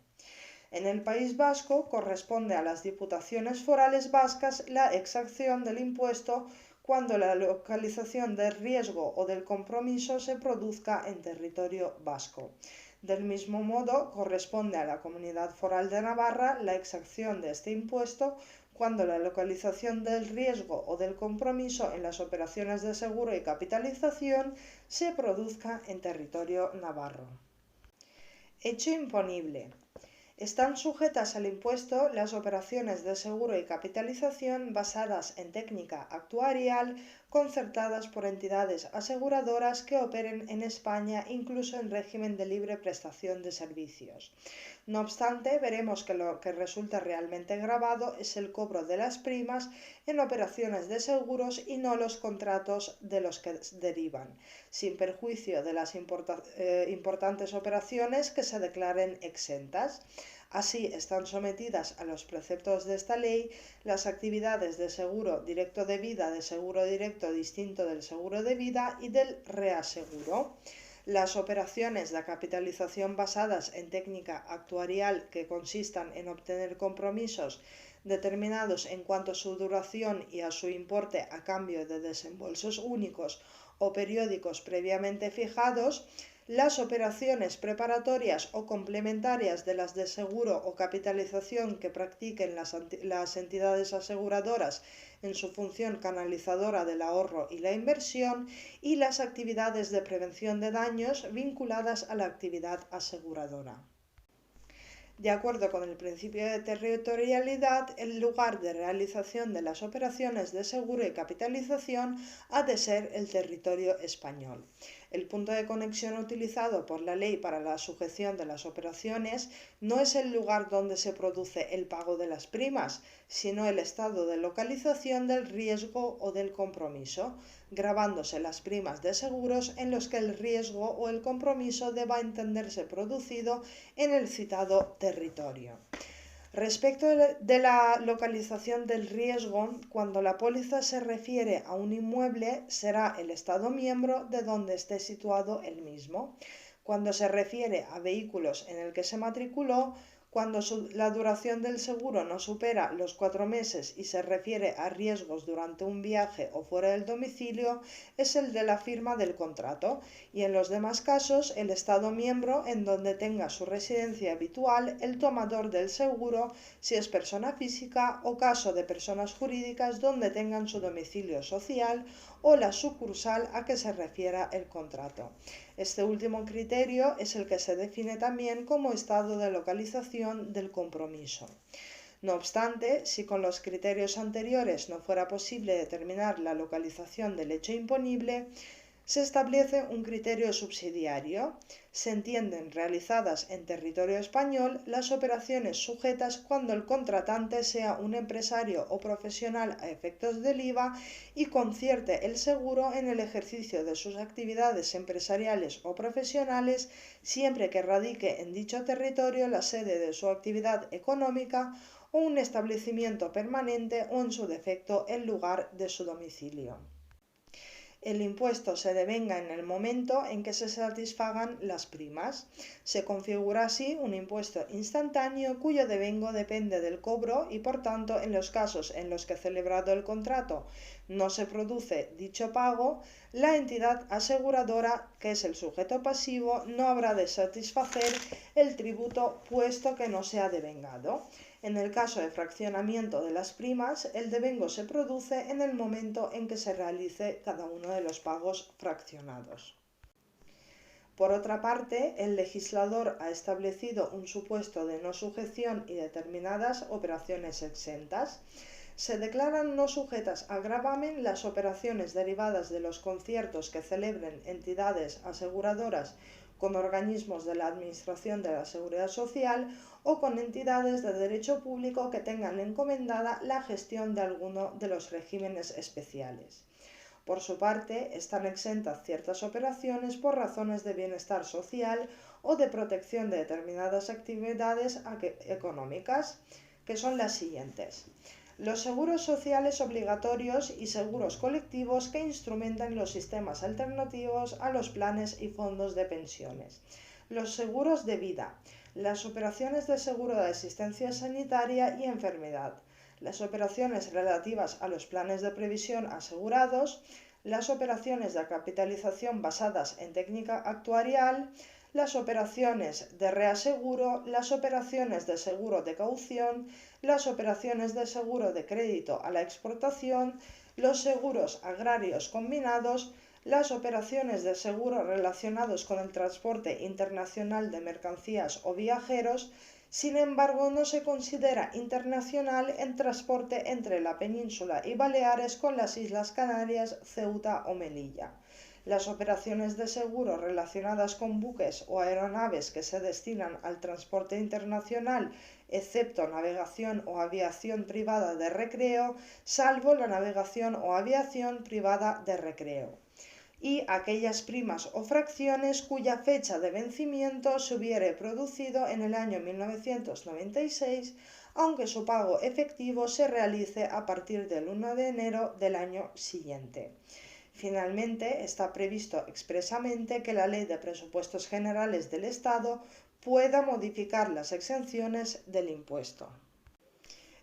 En el País Vasco corresponde a las diputaciones forales vascas la exacción del impuesto cuando la localización del riesgo o del compromiso se produzca en territorio vasco. Del mismo modo, corresponde a la Comunidad Foral de Navarra la exacción de este impuesto cuando la localización del riesgo o del compromiso en las operaciones de seguro y capitalización se produzca en territorio navarro. Hecho imponible. Están sujetas al impuesto las operaciones de seguro y capitalización basadas en técnica actuarial concertadas por entidades aseguradoras que operen en España incluso en régimen de libre prestación de servicios. No obstante, veremos que lo que resulta realmente gravado es el cobro de las primas en operaciones de seguros y no los contratos de los que derivan, sin perjuicio de las importantes operaciones que se declaren exentas. Así están sometidas a los preceptos de esta ley las actividades de seguro directo de vida, de seguro directo distinto del seguro de vida y del reaseguro. Las operaciones de capitalización basadas en técnica actuarial que consistan en obtener compromisos determinados en cuanto a su duración y a su importe a cambio de desembolsos únicos o periódicos previamente fijados, las operaciones preparatorias o complementarias de las de seguro o capitalización que practiquen las entidades aseguradoras en su función canalizadora del ahorro y la inversión y las actividades de prevención de daños vinculadas a la actividad aseguradora. De acuerdo con el principio de territorialidad, el lugar de realización de las operaciones de seguro y capitalización ha de ser el territorio español. El punto de conexión utilizado por la ley para la sujeción de las operaciones no es el lugar donde se produce el pago de las primas, sino el estado de localización del riesgo o del compromiso, gravándose las primas de seguros en los que el riesgo o el compromiso deba entenderse producido en el citado territorio. Respecto de la localización del riesgo, cuando la póliza se refiere a un inmueble, será el Estado miembro de donde esté situado el mismo. Cuando se refiere a vehículos en el que se matriculó, Cuando la duración del seguro no supera los 4 meses y se refiere a riesgos durante un viaje o fuera del domicilio, es el de la firma del contrato, y en los demás casos el Estado miembro en donde tenga su residencia habitual el tomador del seguro, si es persona física, o caso de personas jurídicas donde tengan su domicilio social o la sucursal a que se refiera el contrato. Este último criterio es el que se define también como estado de localización del compromiso. No obstante, si con los criterios anteriores no fuera posible determinar la localización del hecho imponible, se establece un criterio subsidiario. Se entienden realizadas en territorio español las operaciones sujetas cuando el contratante sea un empresario o profesional a efectos del IVA y concierte el seguro en el ejercicio de sus actividades empresariales o profesionales, siempre que radique en dicho territorio la sede de su actividad económica o un establecimiento permanente o, en su defecto, el lugar de su domicilio. El impuesto se devenga en el momento en que se satisfagan las primas. Se configura así un impuesto instantáneo cuyo devengo depende del cobro y, por tanto, en los casos en los que, celebrado el contrato, no se produce dicho pago, la entidad aseguradora, que es el sujeto pasivo, no habrá de satisfacer el tributo puesto que no se ha devengado. En el caso de fraccionamiento de las primas, el devengo se produce en el momento en que se realice cada uno de los pagos fraccionados. Por otra parte, el legislador ha establecido un supuesto de no sujeción y determinadas operaciones exentas. Se declaran no sujetas a gravamen las operaciones derivadas de los conciertos que celebren entidades aseguradoras con organismos de la Administración de la Seguridad Social o con entidades de derecho público que tengan encomendada la gestión de alguno de los regímenes especiales. Por su parte, están exentas ciertas operaciones por razones de bienestar social o de protección de determinadas actividades económicas, que son las siguientes: los seguros sociales obligatorios y seguros colectivos que instrumentan los sistemas alternativos a los planes y fondos de pensiones, los seguros de vida, las operaciones de seguro de asistencia sanitaria y enfermedad, las operaciones relativas a los planes de previsión asegurados, las operaciones de capitalización basadas en técnica actuarial, las operaciones de reaseguro, las operaciones de seguro de caución, las operaciones de seguro de crédito a la exportación, los seguros agrarios combinados, las operaciones de seguro relacionados con el transporte internacional de mercancías o viajeros. Sin embargo, no se considera internacional el transporte entre la península y Baleares con las Islas Canarias, Ceuta o Melilla. Las operaciones de seguro relacionadas con buques o aeronaves que se destinan al transporte internacional, excepto navegación o aviación privada de recreo, salvo la navegación o aviación privada de recreo. Y aquellas primas o fracciones cuya fecha de vencimiento se hubiere producido en el año 1996, aunque su pago efectivo se realice a partir del 1 de enero del año siguiente. Finalmente, está previsto expresamente que la Ley de Presupuestos Generales del Estado pueda modificar las exenciones del impuesto.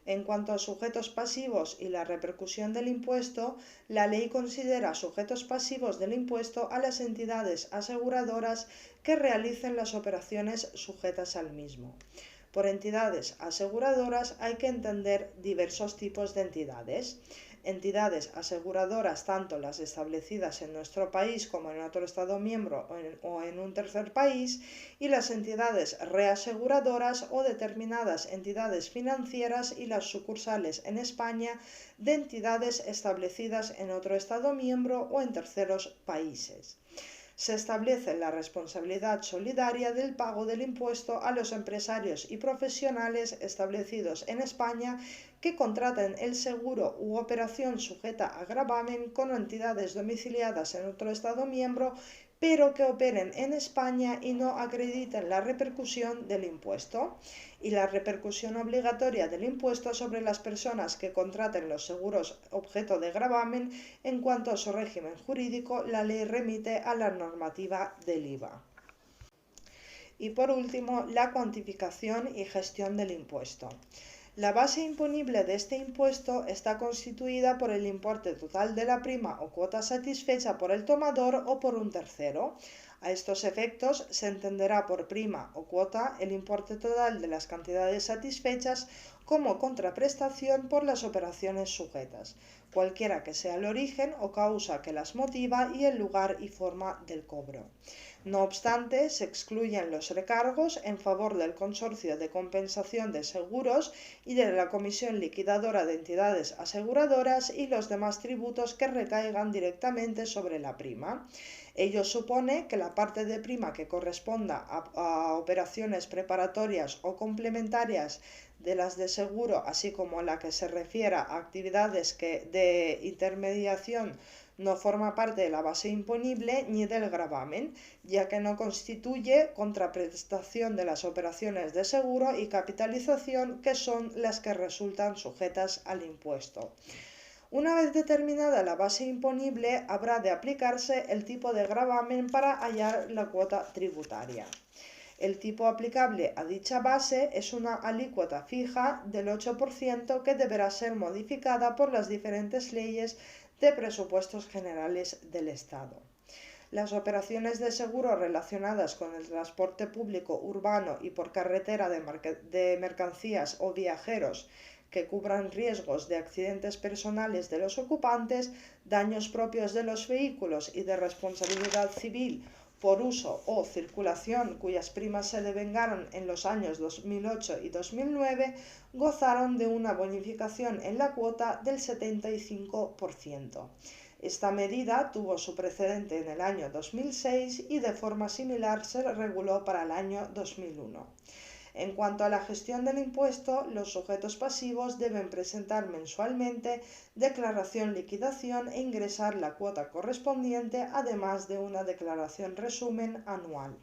En cuanto a sujetos pasivos y la repercusión del impuesto, la ley considera sujetos pasivos del impuesto a las entidades aseguradoras que realicen las operaciones sujetas al mismo. Por entidades aseguradoras hay que entender diversos tipos de entidades. Entidades aseguradoras, tanto las establecidas en nuestro país como en otro Estado miembro o en un tercer país, y las entidades reaseguradoras o determinadas entidades financieras y las sucursales en España de entidades establecidas en otro Estado miembro o en terceros países. Se establece la responsabilidad solidaria del pago del impuesto a los empresarios y profesionales establecidos en España que contraten el seguro u operación sujeta a gravamen con entidades domiciliadas en otro Estado miembro, pero que operen en España y no acrediten la repercusión del impuesto. Y la repercusión obligatoria del impuesto sobre las personas que contraten los seguros objeto de gravamen. En cuanto a su régimen jurídico, la ley remite a la normativa del IVA. Y por último, la cuantificación y gestión del impuesto. La base imponible de este impuesto está constituida por el importe total de la prima o cuota satisfecha por el tomador o por un tercero. A estos efectos se entenderá por prima o cuota el importe total de las cantidades satisfechas como contraprestación por las operaciones sujetas, cualquiera que sea el origen o causa que las motiva y el lugar y forma del cobro. No obstante, se excluyen los recargos en favor del Consorcio de Compensación de Seguros y de la Comisión Liquidadora de Entidades Aseguradoras y los demás tributos que recaigan directamente sobre la prima. Ello supone que la parte de prima que corresponda a operaciones preparatorias o complementarias de las de seguro, así como la que se refiera a actividades de intermediación no forma parte de la base imponible ni del gravamen, ya que no constituye contraprestación de las operaciones de seguro y capitalización, que son las que resultan sujetas al impuesto. Una vez determinada la base imponible, habrá de aplicarse el tipo de gravamen para hallar la cuota tributaria. El tipo aplicable a dicha base es una alícuota fija del 8% que deberá ser modificada por las diferentes leyes de presupuestos generales del Estado. Las operaciones de seguro relacionadas con el transporte público urbano y por carretera de mercancías o viajeros que cubran riesgos de accidentes personales de los ocupantes, daños propios de los vehículos y de responsabilidad civil por uso o circulación cuyas primas se devengaron en los años 2008 y 2009, gozaron de una bonificación en la cuota del 75%. Esta medida tuvo su precedente en el año 2006 y de forma similar se reguló para el año 2001. En cuanto a la gestión del impuesto, los sujetos pasivos deben presentar mensualmente declaración liquidación e ingresar la cuota correspondiente, además de una declaración resumen anual.